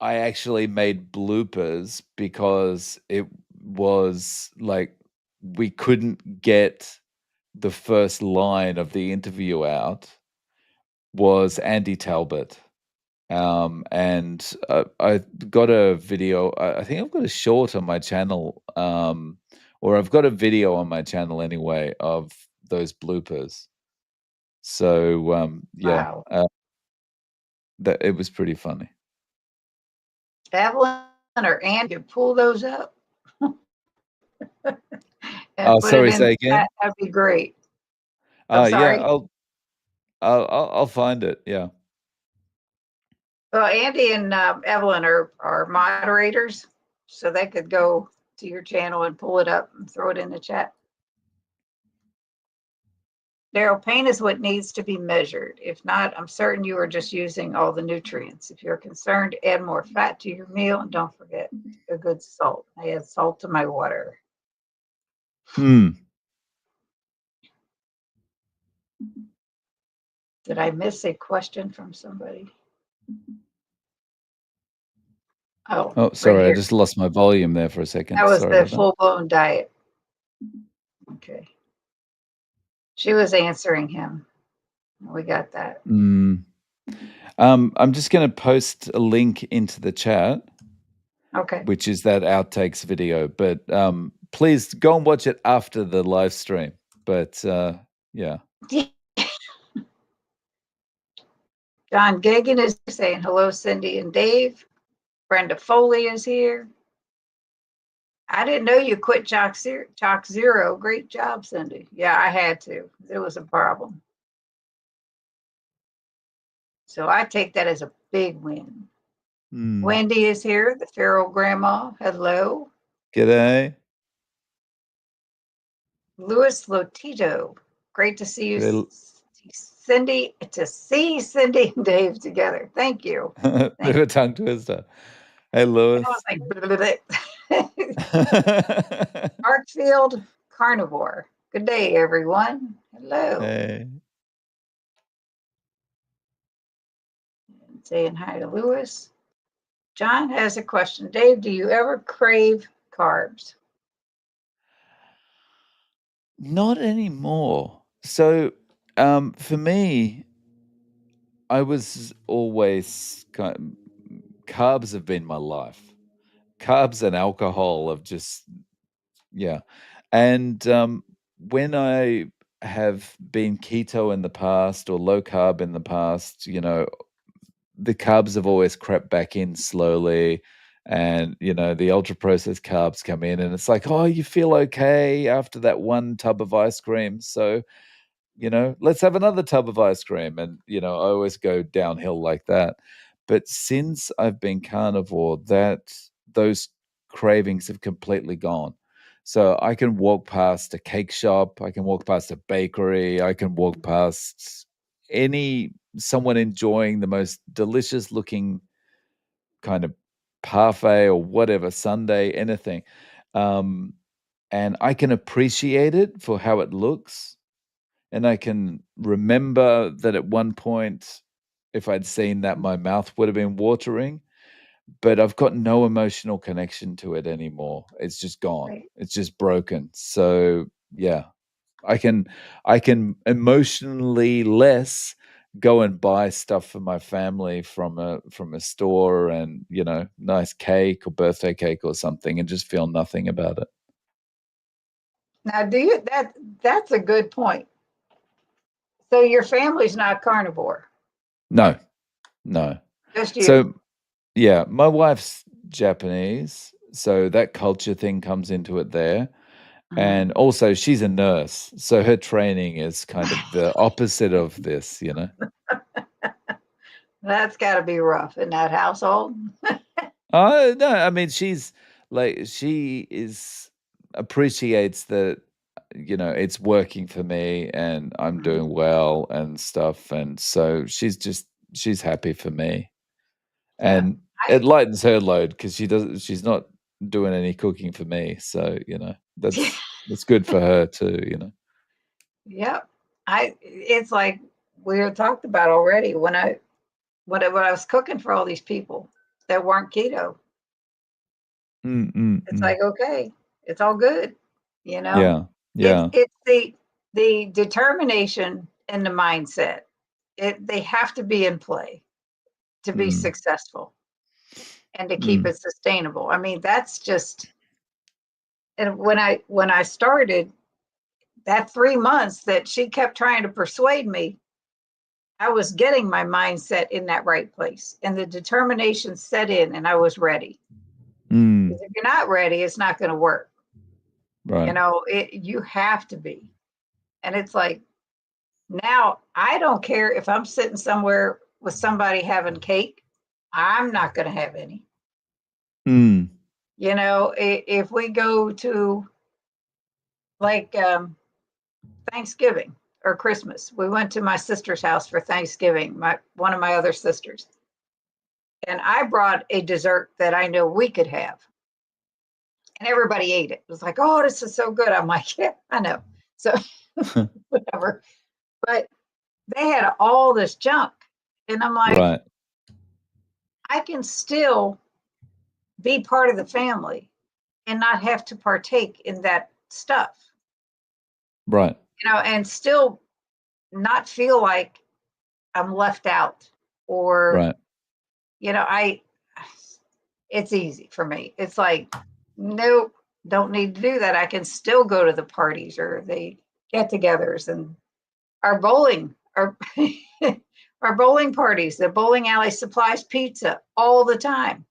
I actually made bloopers because it was like we couldn't get the first line of the interview out was Andy Talbot. And I got a video. I think I've got a short on my channel, or I've got a video on my channel anyway of those bloopers. So yeah, Wow. that it was pretty funny. Evelyn or Ann could pull those up and Oh, put it sorry, in the say chat. again. That'd be great. I'm Yeah, sorry. I'll find it. Yeah. Well, Andy and Evelyn are moderators, so they could go to your channel and pull it up and throw it in the chat. Daryl, pain is what needs to be measured. If not, I'm certain you are just using all the nutrients. If you're concerned, add more fat to your meal and don't forget a good salt. I add salt to my water. Hmm. Did I miss a question from somebody? Oh, Oh, right sorry, I here. just lost my volume there for a That second. was Sorry the about that. full-blown diet. Okay. She was answering him. We got that. Mm. I'm just going to post a link into the chat, Okay. which is that outtakes video. But please go and watch it after the live stream. But yeah. John Gagan is saying hello, Cindy and Dave. Brenda Foley is here. I didn't know you quit Chalk Zero. Great job, Cindy. Yeah, I had to. It was a problem. So I take that as a big win. Mm. Wendy is here, the feral grandma. Hello. G'day. Louis Lotito. Great to see you, G'day. Cindy. To see Cindy and Dave together. Thank you. Bit of a tongue twister. Hey, Lewis. I was like, Parkfield Carnivore. Good day, everyone. Hello. Hey. Saying hi to Lewis. John has a question. Dave, do you ever crave carbs? Not anymore. So for me, I was always carbs have been my life. Carbs and alcohol have just, yeah. And when I have been keto in the past or low carb in the past, the carbs have always crept back in slowly. And, the ultra processed carbs come in, and it's like, oh, you feel okay after that one tub of ice cream. So, let's have another tub of ice cream. And, I always go downhill like that. But since I've been carnivore, those cravings have completely gone. So I can walk past a cake shop, I can walk past a bakery, I can walk past someone enjoying the most delicious looking kind of parfait or whatever, sundae, anything. Um, and I can appreciate it for how it looks. And I can remember that at one point, if I'd seen that, my mouth would have been watering, but I've got no emotional connection to it anymore. It's just gone. Right. It's just broken. So yeah, I can emotionally less go and buy stuff for my family from a store and, nice cake or birthday cake or something and just feel nothing about it. Now, that's a good point. So your family's not carnivore, No, no. just you. So yeah, my wife's Japanese, so that culture thing comes into it there. Mhm. And also she's a nurse, so her training is kind of the opposite of this, That's got to be rough in that household. No, I mean, she is appreciates that, it's working for me and I'm Mhm. doing well and stuff, and so she's happy for me. Yeah. And it lightens her load because she's not doing any cooking for me, so, that's good for her too. Yep. It's like we had talked about already when I was cooking for all these people that weren't keto. Mm, mm, It's mm. like, okay, it's all good, you know? Yeah, It's yeah. it's the determination and the mindset. They have to be in play to be Mm, successful and to keep mm, it sustainable. I mean, that's just and when I started that 3 months that she kept trying to persuade me, I was getting my mindset in that right place and the determination set in and I was ready. mm. Because if you're not ready, it's not going to work. Right, You have to be. And it's like now I don't care if I'm sitting somewhere with somebody having cake, I'm not going to have any. mm, If we go to like Thanksgiving or Christmas, we went to my sister's house for Thanksgiving, my one of my other sisters, and I brought a dessert that I know we could have, and everybody ate it. It was like, oh, this is so good. I'm like, yeah, I know. So whatever. But they had all this junk, and I'm like, right, I can still be part of the family and not have to partake in that stuff, right, and still not feel like I'm left out or, right. I it's easy for me. It's like, nope, don't need to do that. I can still go to the parties or the get-togethers and our bowling, our our bowling parties. The bowling alley supplies pizza all the time.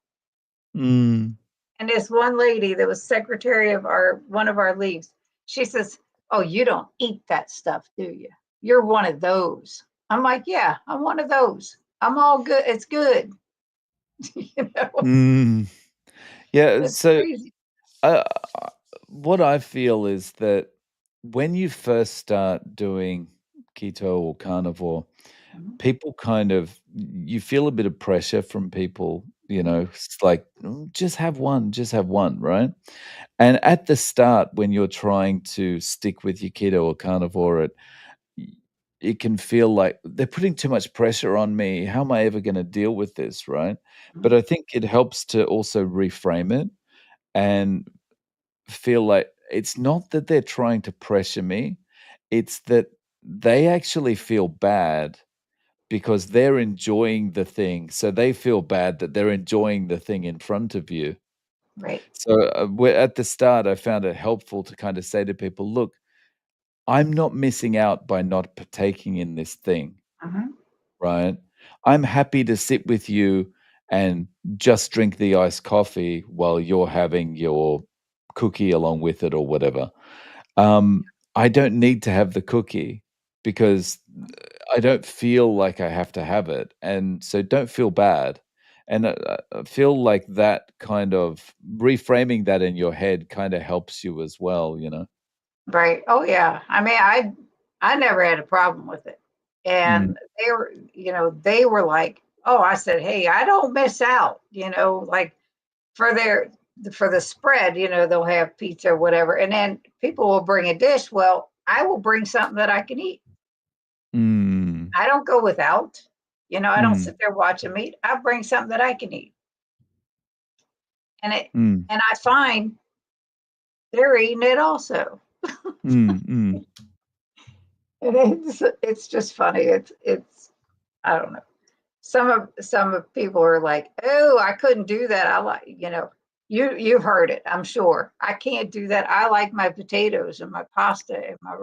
Mm, And this one lady that was secretary of our one of our leagues, she says, "Oh, you don't eat that stuff, do you? You're one of those." I'm like, "Yeah, I'm one of those. I'm all good. It's good." you know, mm. Yeah, it's so, crazy. uh, what I feel is that when you first start doing keto or carnivore, Mhm, people you feel a bit of pressure from people, mhm, it's like, "Mm, just have one," right? And at the start, when you're trying to stick with your keto or carnivore, y it can feel like they're putting too much pressure on me. How am I ever gonna deal with this, right? mhm. But I think it helps to also reframe it and feel like it's not that they're trying to pressure me, it's that they actually feel bad because they're enjoying the thing, so they feel bad that they're enjoying the thing in front of you. Right. So, at the start, I found it helpful to kinda say to people, "Look, I'm not missing out by not partaking in this thing, Mhm. right? I'm happy to sit with you and just drink the iced coffee while you're having your cookie along with it or whatever. I don't need to have the cookie because I don't feel like I have to have it, and so don't feel bad." And I feel like that kind of reframing that in your head kinda helps you as well, you know? Right. Oh yeah. I mean, I never had a problem with it. Mm. And they were like, oh, I said, hey, I don't miss out, like for the spread, they'll have pizza or whatever. And then people will bring a dish. Well, I will bring something that I can eat. Mm. I don't go without, I don't Mm. sit there watching meat. I bring something that I can eat. And Mm. I find they're eating it also. Mm. Mm. And it's just funny. It's I don't know. Some of people are like, oh, I couldn't do that. I like, you've heard it, I'm sure. I can't do that. I like my potatoes and my pasta and my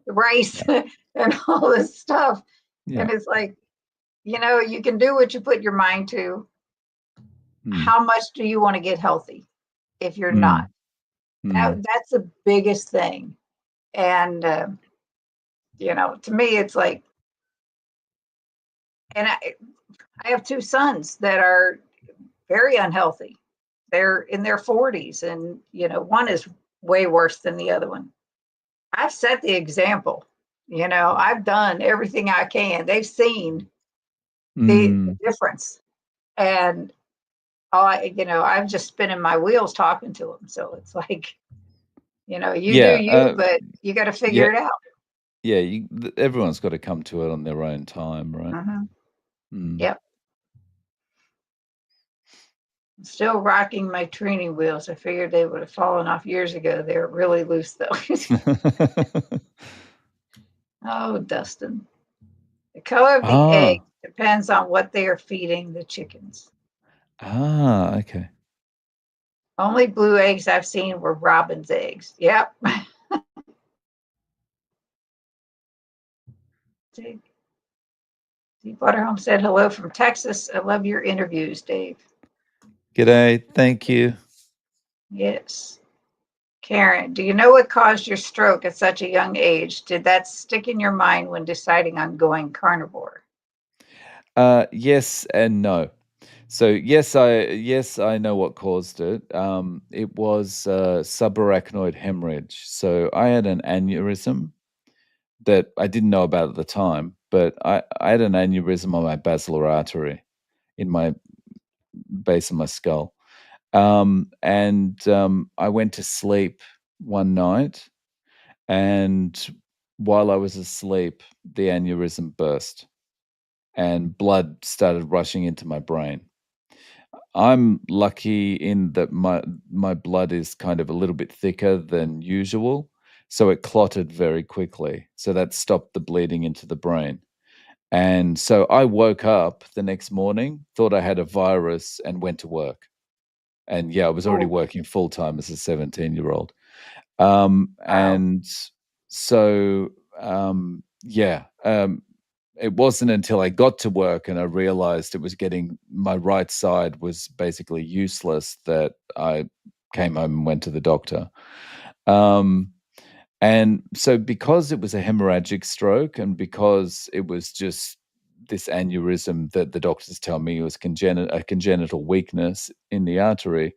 rice Yeah. and all this stuff. Yeah. And it's like, you can do what you put your mind to. Mm. How much do you want to get healthy if you're not? Mm. Mm. That's the biggest thing. And to me, it's like, and I have two sons that are very unhealthy. They're in their 40s, and one is way worse than the other one. I've set the example. I've done everything I can. They've seen the Mm. difference, and I'm just spinning my wheels talking to them. So it's like, you do Yeah. you, but you got to Yeah. figure it out. Yeah. Everyone's got to come to it on their own time, right? Hmm. Mm. Yep. I'm still rocking my training wheels. I figured they would have fallen off years ago. They're really loose though. Oh, Dustin. The color of the egg Ah. depends on what they are feeding the chickens. Ah. Okay. Only blue eggs I've seen were robin's eggs. Yep. Dave Butterholm said hello from Texas. I love your interviews, Dave. G'day. Thank you. Yes. Karen, do you know what caused your stroke at such a young age? Did that stick in your mind when deciding on going carnivore? Yes and no. So yes, I know what caused it. It was subarachnoid hemorrhage. So I had an aneurysm that I didn't know about at the time, but I had an aneurysm on my basilar artery in my base of my skull. And I went to sleep one night, and while I was asleep, the aneurysm burst and blood started rushing into my brain. I'm lucky in that my blood is kind of a little bit thicker than usual, so it clotted very quickly. So that stopped the bleeding into the brain. And so I woke up the next morning, thought I had a virus, and went to work. And yeah, I was already Oh, working full time as a 17-year-old. wow. And so yeah, it wasn't until I got to work and I realized it was getting my right side was basically useless that I came home and went to the doctor. Um, and so because it was a hemorrhagic stroke and because it was just this aneurysm that the doctors tell me was a congenital weakness in the artery,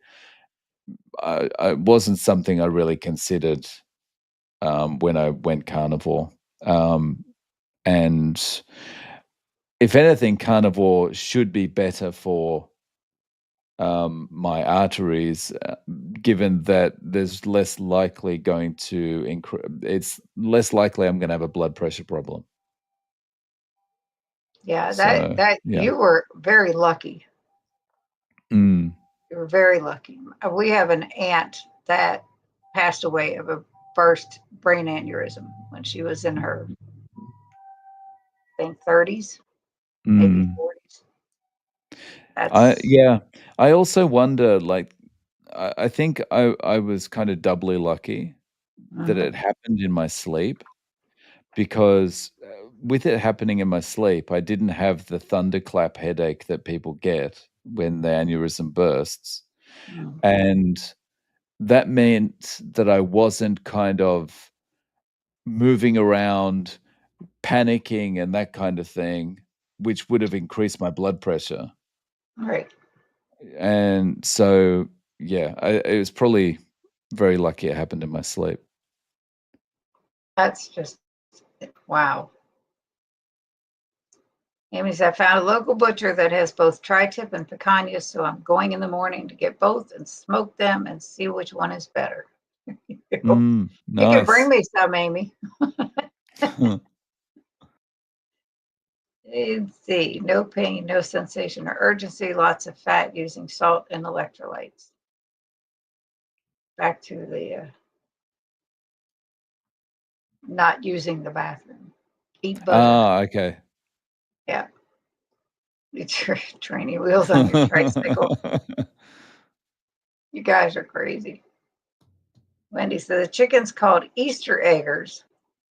I wasn't something I really considered when I went carnivore. Um, and if anything, carnivore should be better for my arteries, given that there's less likely going to it's less likely I'm going to have a blood pressure problem. Yeah, that So that yeah. you were very lucky. Mm. You were very lucky. We have an aunt that passed away of a first brain aneurysm when she was in her, I think, 30s, maybe Mm. 40s. That's Yeah. I also wonder, like, I think I was kind of doubly lucky that mhm. it happened in my sleep because with it happening in my sleep, I didn't have the thunderclap headache that people get when the aneurysm bursts. Mm. And that meant that I wasn't kind of moving around, panicking, and that kind of thing, which would have increased my blood pressure. Right. And so, yeah, it was probably very lucky it happened in my sleep. That's just wow. Amy says, I found a local butcher that has both tri-tip and picanha, so I'm going in the morning to get both and smoke them and see which one is better. You can bring Nice. me some, Amy. Let's see, no pain, no sensation or urgency, lots of fat using salt and electrolytes. Back to the not using the bathroom. Eat butter. Okay. Yeah. It's your training wheels on your tricycle. You guys are crazy. Wendy said the chickens called Easter eggers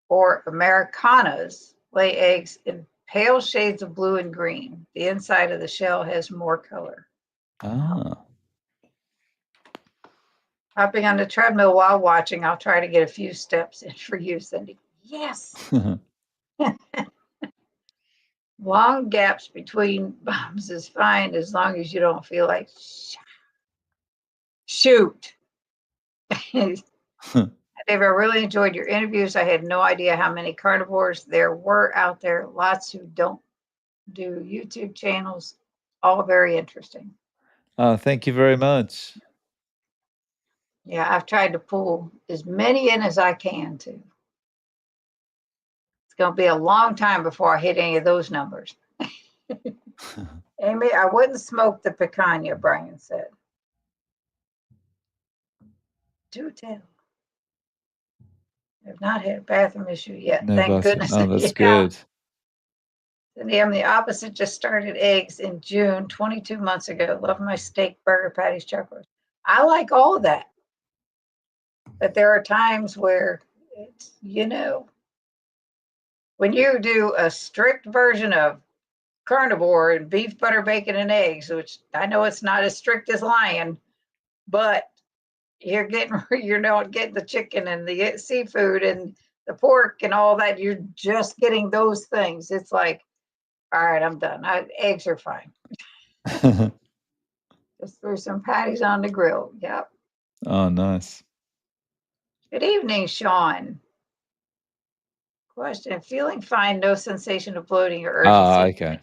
or Americanas lay eggs in pale shades of blue and green. The inside of the shell has more color. Hopping on the treadmill while watching, I'll try to get a few steps in for you, Cindy. Yes. Long gaps between bumps is fine as long as you don't feel like shoot. Dave, I really enjoyed your interviews. I had no idea how many carnivores there were out there. Lots who don't do YouTube channels. All very interesting. Thank you very much. Yeah, I've tried to pull as many in as I can too. It's going to be a long time before I hit any of those numbers. Amy, I wouldn't smoke the picanha, Brian said. Do tell. I've not had a bathroom issue yet. No Thank bathroom. goodness. Oh, that's Yeah. good. Cindy, I'm the opposite. Just started eggs in June, 22 months ago. Love my steak, burger patties, chocolates. I like all of that. But there are times where it's, when you do a strict version of carnivore and beef, butter, bacon, and eggs, which I know it's not as strict as lion, but you're not getting the chicken and the seafood and the pork and all that. You're just getting those things. It's like, all right, I'm done. Eggs are fine. Just threw some patties on the grill. Yep. Oh, nice. Good evening, Sean. Question: feeling fine, no sensation of bloating or urgency. Okay.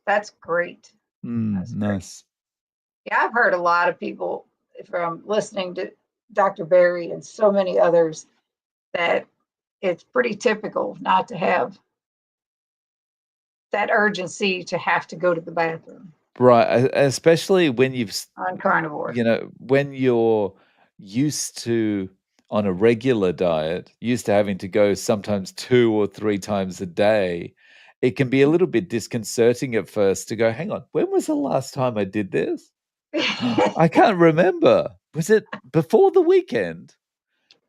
That's great. That's great. Nice. Yeah, I've heard a lot of people from listening to Dr. Berry and so many others that it's pretty typical not to have that urgency to have to go to the bathroom Right, especially when on carnivore. when you're used to, on a regular diet, used to having to go sometimes 2 or 3 times a day, it can be a little bit disconcerting at first to go, "Hang on, when was the last time I did this? I can't remember. Was it before the weekend?"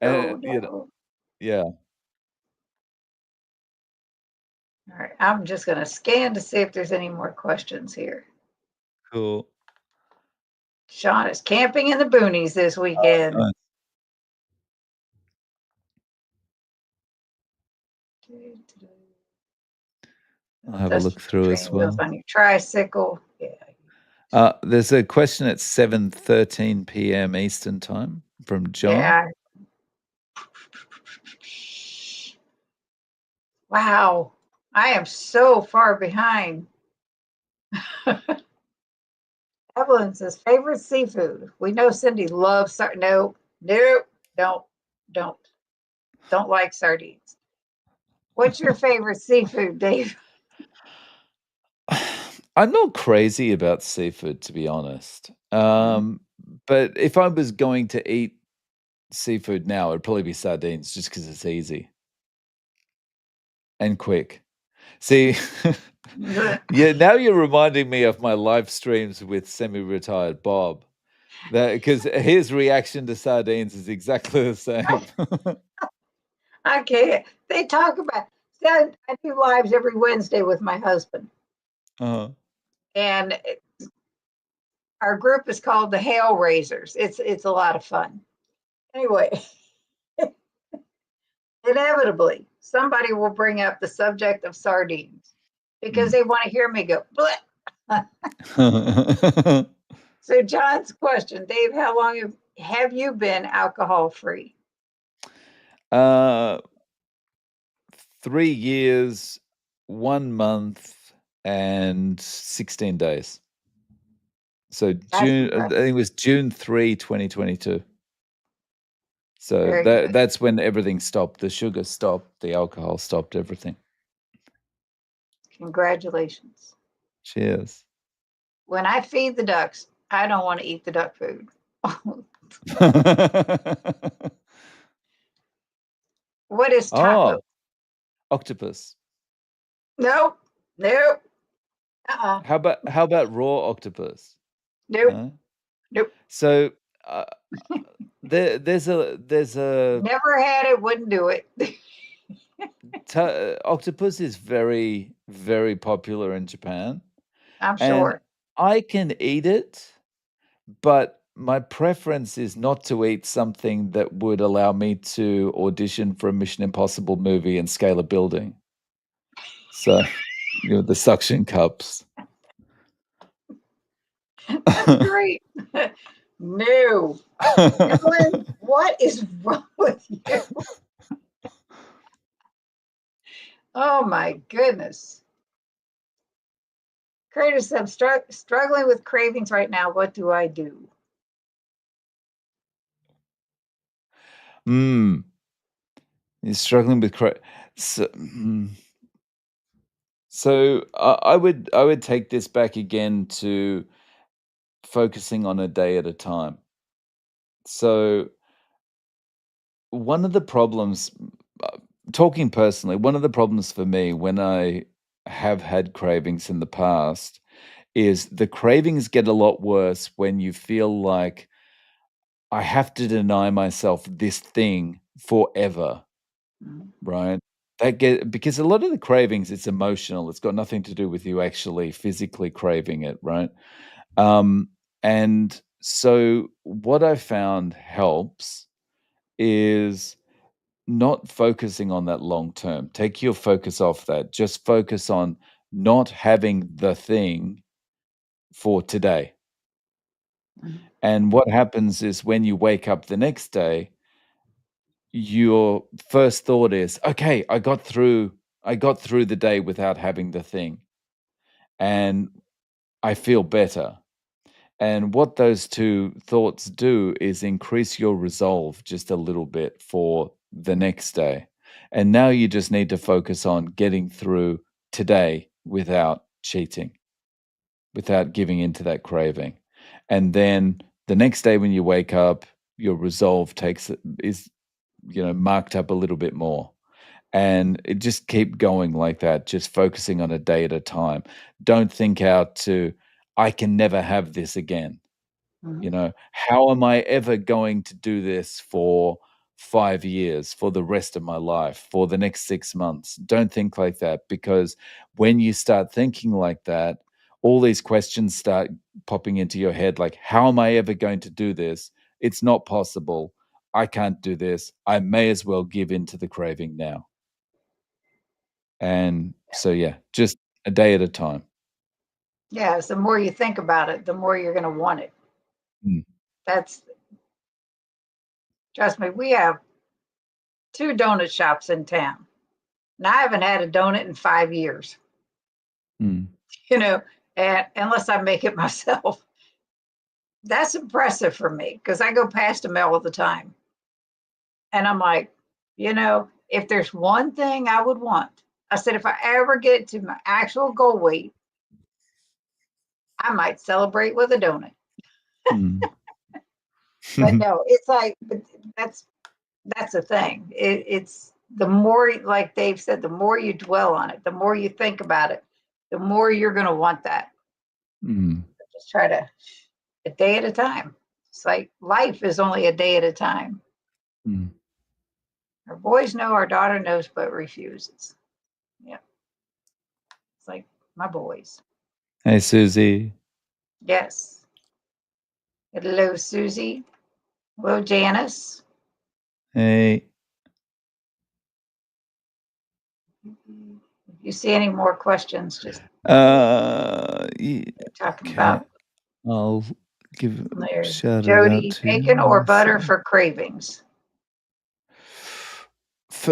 Oh, And, no. yeah. All right, I'm just going to scan to see if there's any more questions here. Cool. Sean is camping in the boonies this weekend. Nice. I'll have a look through as Training wheels well. on your tricycle. Yeah. There's a question at 7:13 PM Eastern Time from John. Yeah. Wow. I am so far behind. Evelyn says favorite seafood. We know Cindy loves no, don't like sardines. What's your favorite seafood, Dave? I'm not crazy about seafood, to be honest. But if I was going to eat seafood now, it'd probably be sardines just because it's easy and quick. See, yeah, now you're reminding me of my live streams with semi-retired Bob. Because his reaction to sardines is exactly the same. I can't. They talk about. I do lives every Wednesday with my husband, and our group is called the Hail Raisers. It's a lot of fun. Anyway, inevitably, somebody will bring up the subject of sardines because they want to hear me go. Bleh. So John's question, Dave, how long have you been alcohol free? 3 years, 1 month, and 16 days. So That's I impressive. think it was June 3, 2022. So Very good. that's when everything stopped. The sugar stopped, the alcohol stopped, everything. Congratulations. Cheers. When I feed the ducks, I don't want to eat the duck food. What is taco? Oh, octopus. Nope. Nope. Uh-uh. How about raw octopus? Nope. No? Nope. So there's a Never had it, wouldn't do it. octopus is very, very popular in Japan, I'm and sure. I can eat it, but my preference is not to eat something that would allow me to audition for a Mission Impossible movie and scale a building. So, the suction cups. That's great. No. Evelyn, what is wrong with you? Oh my goodness. Curtis, I'm struggling with cravings right now. What do I do? You're struggling with so I would take this back again to focusing on a day at a time. So one of the problems, talking personally, one of the problems for me when I have had cravings in the past is the cravings get a lot worse when you feel like I have to deny myself this thing forever, Mhm. right? Because a lot of the cravings, it's emotional. It's got nothing to do with you actually physically craving it, right? Um, and so what I found helps is not focusing on that long term. Take your focus off that. Just focus on not having the thing for today. Mhm. And what happens is when you wake up the next day, your first thought is, okay, I got through the day without having the thing and I feel better. And what those two thoughts do is increase your resolve just a little bit for the next day. And now you just need to focus on getting through today without cheating, without giving into that craving. And then the next day when you wake up, your resolve is marked up a little bit more. And it just keep going like that, just focusing on a day at a time. Don't think out to I can never have this again. Mhm. How am I ever going to do this for 5 years, for the rest of my life, for the next 6 months? Don't think like that, because when you start thinking like that, all these questions start popping into your head like, "How am I ever going to do this? It's not possible. I can't do this. I may as well give in to the craving now." And so, yeah, just a day at a time. Yes, the more you think about it, the more you're going to want it. Mm, That's, trust me, we have 2 donut shops in town. And I haven't had a donut in 5 years, mm, you know, and unless I make it myself. That's impressive for me because I go past them all the time. And I'm like, if there's one thing I would want, I said, if I ever get to my actual goal weight, I might celebrate with a donut. mm. But no, it's like, but that's the thing. It's the more, like Dave said, the more you dwell on it, the more you think about it, the more you're going to want that. Mm, Just try to, a day at a time. It's like life is only a day at a time. mm. Our boys know, our daughter knows, but refuses. Yeah. It's like my boys. Hey, Susie. Yes. Hello, Susie. Hello, Janice. Hey. If you see any more questions, just talking Okay. about I'll give there. shout it out Jody, to bacon or you. butter So, for cravings?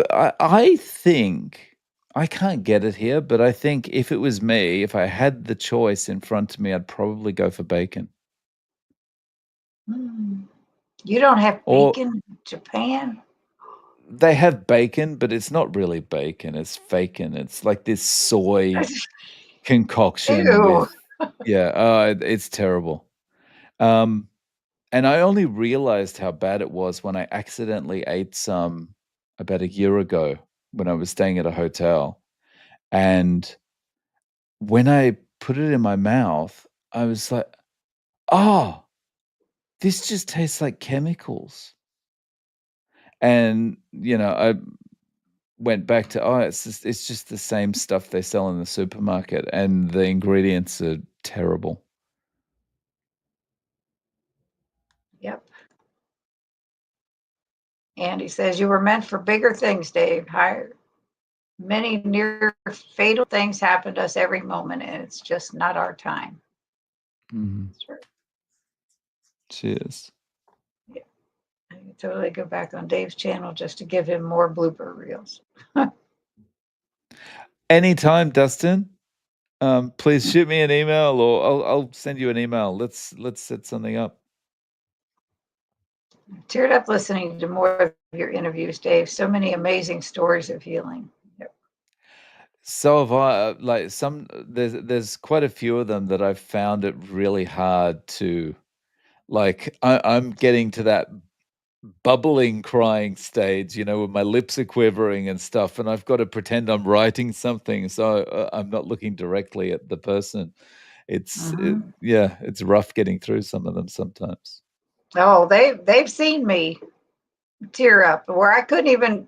I think I can't get it here, but I think if it was me, if I had the choice in front of me, I'd probably go for bacon. You don't have Or bacon in Japan? they have bacon, but it's not really bacon, it's fakin. It's like this soy concoction Ew. with it's terrible. Um, and I only realized how bad it was when I accidentally ate some about a year ago when I was staying at a hotel, and when I put it in my mouth, I was like, "Oh, this just tastes like chemicals." And, I went back to, "Oh, it's just the same stuff they sell in the supermarket, and the ingredients are terrible." Yep. Andy says you were meant for bigger things, Dave. Higher. Many near fatal things happen to us every moment, and it's just not our time. Mhm. That's right. Cheers. Yeah. I can totally go back on Dave's channel just to give him more blooper reels. Anytime, Dustin. Please shoot me an email, or I'll send you an email. Let's set something up. Teared up listening to more of your interviews, Dave. So many amazing stories of healing. Yep. So have I. Like there's quite a few of them that I've found it really hard to like. I'm getting to that bubbling crying stage, where my lips are quivering and stuff, and I've got to pretend I'm writing something, so I'm not looking directly at the person. It's rough getting through some of them sometimes. Oh, they've seen me tear up where I couldn't even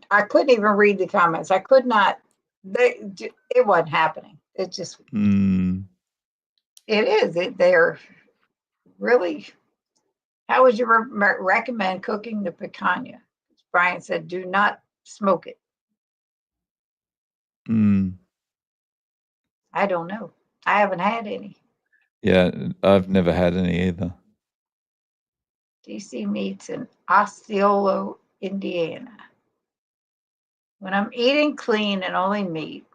read the comments. I could not. It wasn't happening. It just Mm, it is. They're really. How would you recommend cooking the picanha? Brian said, do not smoke it. mm. I don't know. I haven't had any. Yeah, I've never had any either. DC Meats in Osceola, Indiana. When I'm eating clean and only meat,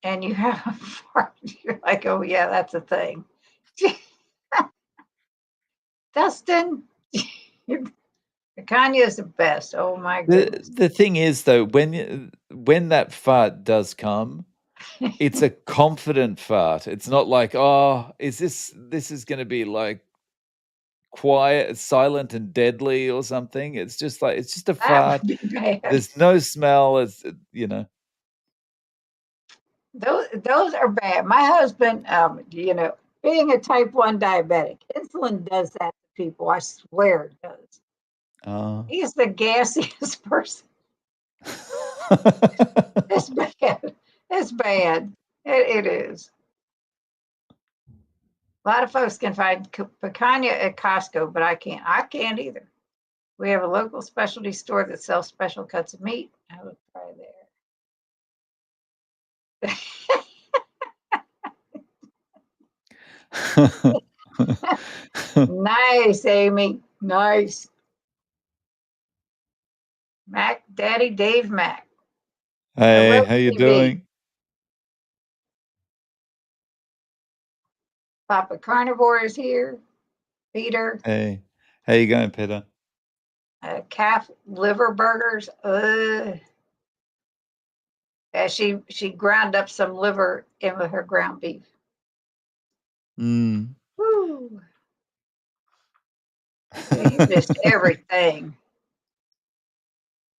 and you have a fart, you're like, oh yeah, that's a thing. Dustin, picanha is the best. Oh my The goodness. the thing is though, when that fart does come, it's a confident fart. It's not like, "Oh, this is gonna be, like, quiet, silent, and deadly or something." It's just like it's just a That would fart. be bad. There's no smell, it's. Those are bad. My husband, being a type 1 diabetic, insulin does that to people. I swear it does. Oh. He's the gassiest person. It's bad. It's bad. It is. A lot of folks can find picanha at Costco, but I can't. I can't either. We have a local specialty store that sells special cuts of meat. I would try there. Nice, Amy. Nice. Mac, Daddy Dave Mac. Hello, Hey, how you TV. doing? Papa Carnivore is here. Peter. Hey. How you going, Peter? Calf liver burgers. Yeah, she ground up some liver in with her ground beef. Mm. Woo. You missed everything.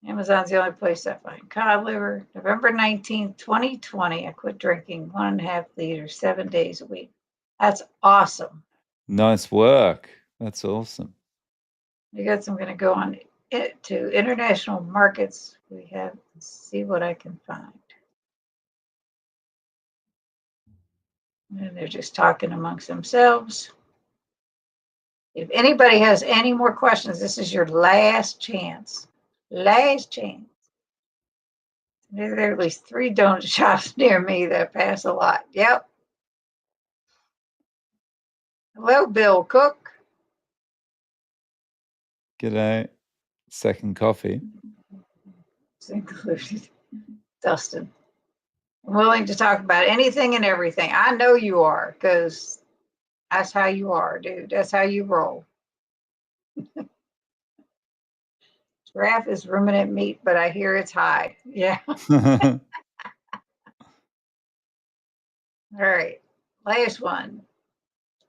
Amazon's the only place I find cod liver. November 19th, 2020. I quit drinking 1.5 liters, 7 days a week. That's awesome. Nice work. That's awesome. Because I'm going to go on it to international markets. We have see what I can find. And they're just talking amongst themselves. If anybody has any more questions, this is your last chance. Last chance. There are at least 3 donut shops near me that pass a lot. Yep. Hello, Bill Cook. G'day. Second coffee. It's included. Dustin. I'm willing to talk about anything and everything. I know you are, because that's how you are, dude. That's how you roll. Giraffe is ruminant meat, but I hear it's high. Yeah. All right. Last one.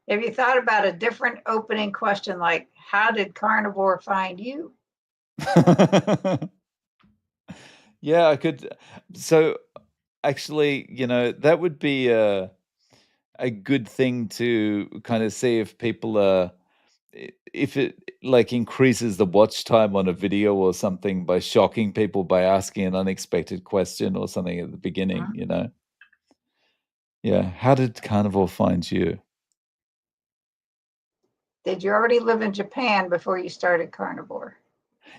Have you thought about a different opening question like, how did Carnivore find you? Yeah, I could. So actually, that would be a good thing to kind of see if people are, if it like increases the watch time on a video or something by shocking people by asking an unexpected question or something at the beginning, Mhm. Yeah. How did Carnivore find you? Did you already live in Japan before you started Carnivore?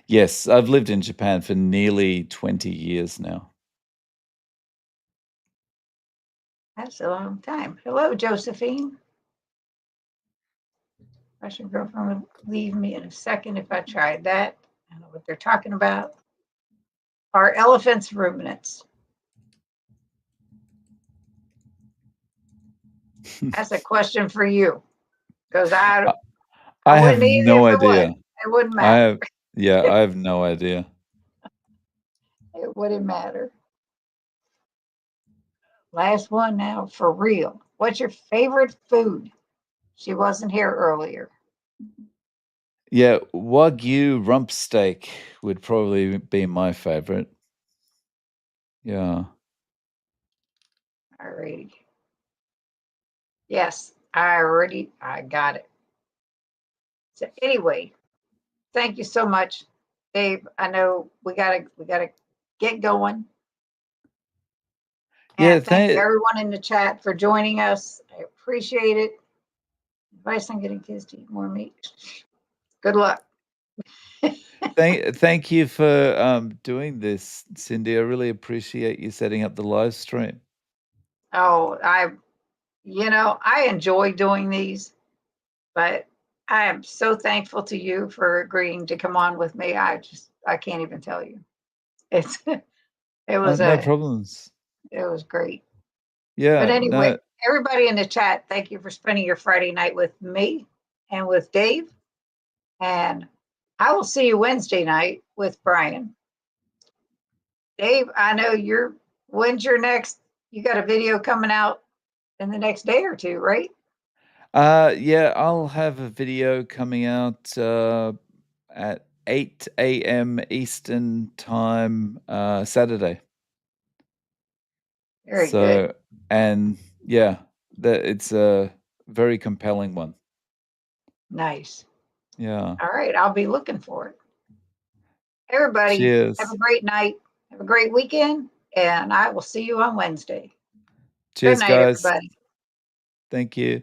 Yes, I've lived in Japan for nearly 20 years now. That's a long time. Hello, Josephine. Russian girlfriend would leave me in a second if I tried that. I don't know what they're talking about. Are elephants ruminants? That's a question for you, because I I I I wouldn't have eat it no if it was. idea. It wouldn't I matter. have yeah, I have no idea. It wouldn't matter. Last one now, for real. What's your favorite food? She wasn't here earlier. Yeah, Wagyu rump steak would probably be my favorite. Yeah. All righty. Yes, I got it. So anyway, thank you so much, Dave. I know we gotta get going. Yeah, And thank you everyone in the chat for joining us. I appreciate it. Advice on getting kids to eat more meat. Good luck. thank you for, doing this, Cindy. I really appreciate you setting up the live stream. Oh, I enjoy doing these, but I am so thankful to you for agreeing to come on with me. I can't even tell you. It's it was No problems. it was great. But Yeah, anyway, no. everybody in the chat, thank you for spending your Friday night with me and with Dave. And I will see you Wednesday night with Brian. Dave, I know when's your next, you got a video coming out in the next day or two, right? Yeah, I'll have a video coming out, at 8 AM Eastern Time, Saturday. Very good. So and yeah, it's a very compelling one. Nice. Yeah. All right. I'll be looking for it. Everybody, have Cheers. a great night. Have a great weekend. And I will see you on Wednesday. Good Cheers, night, guys. everybody. Thank you.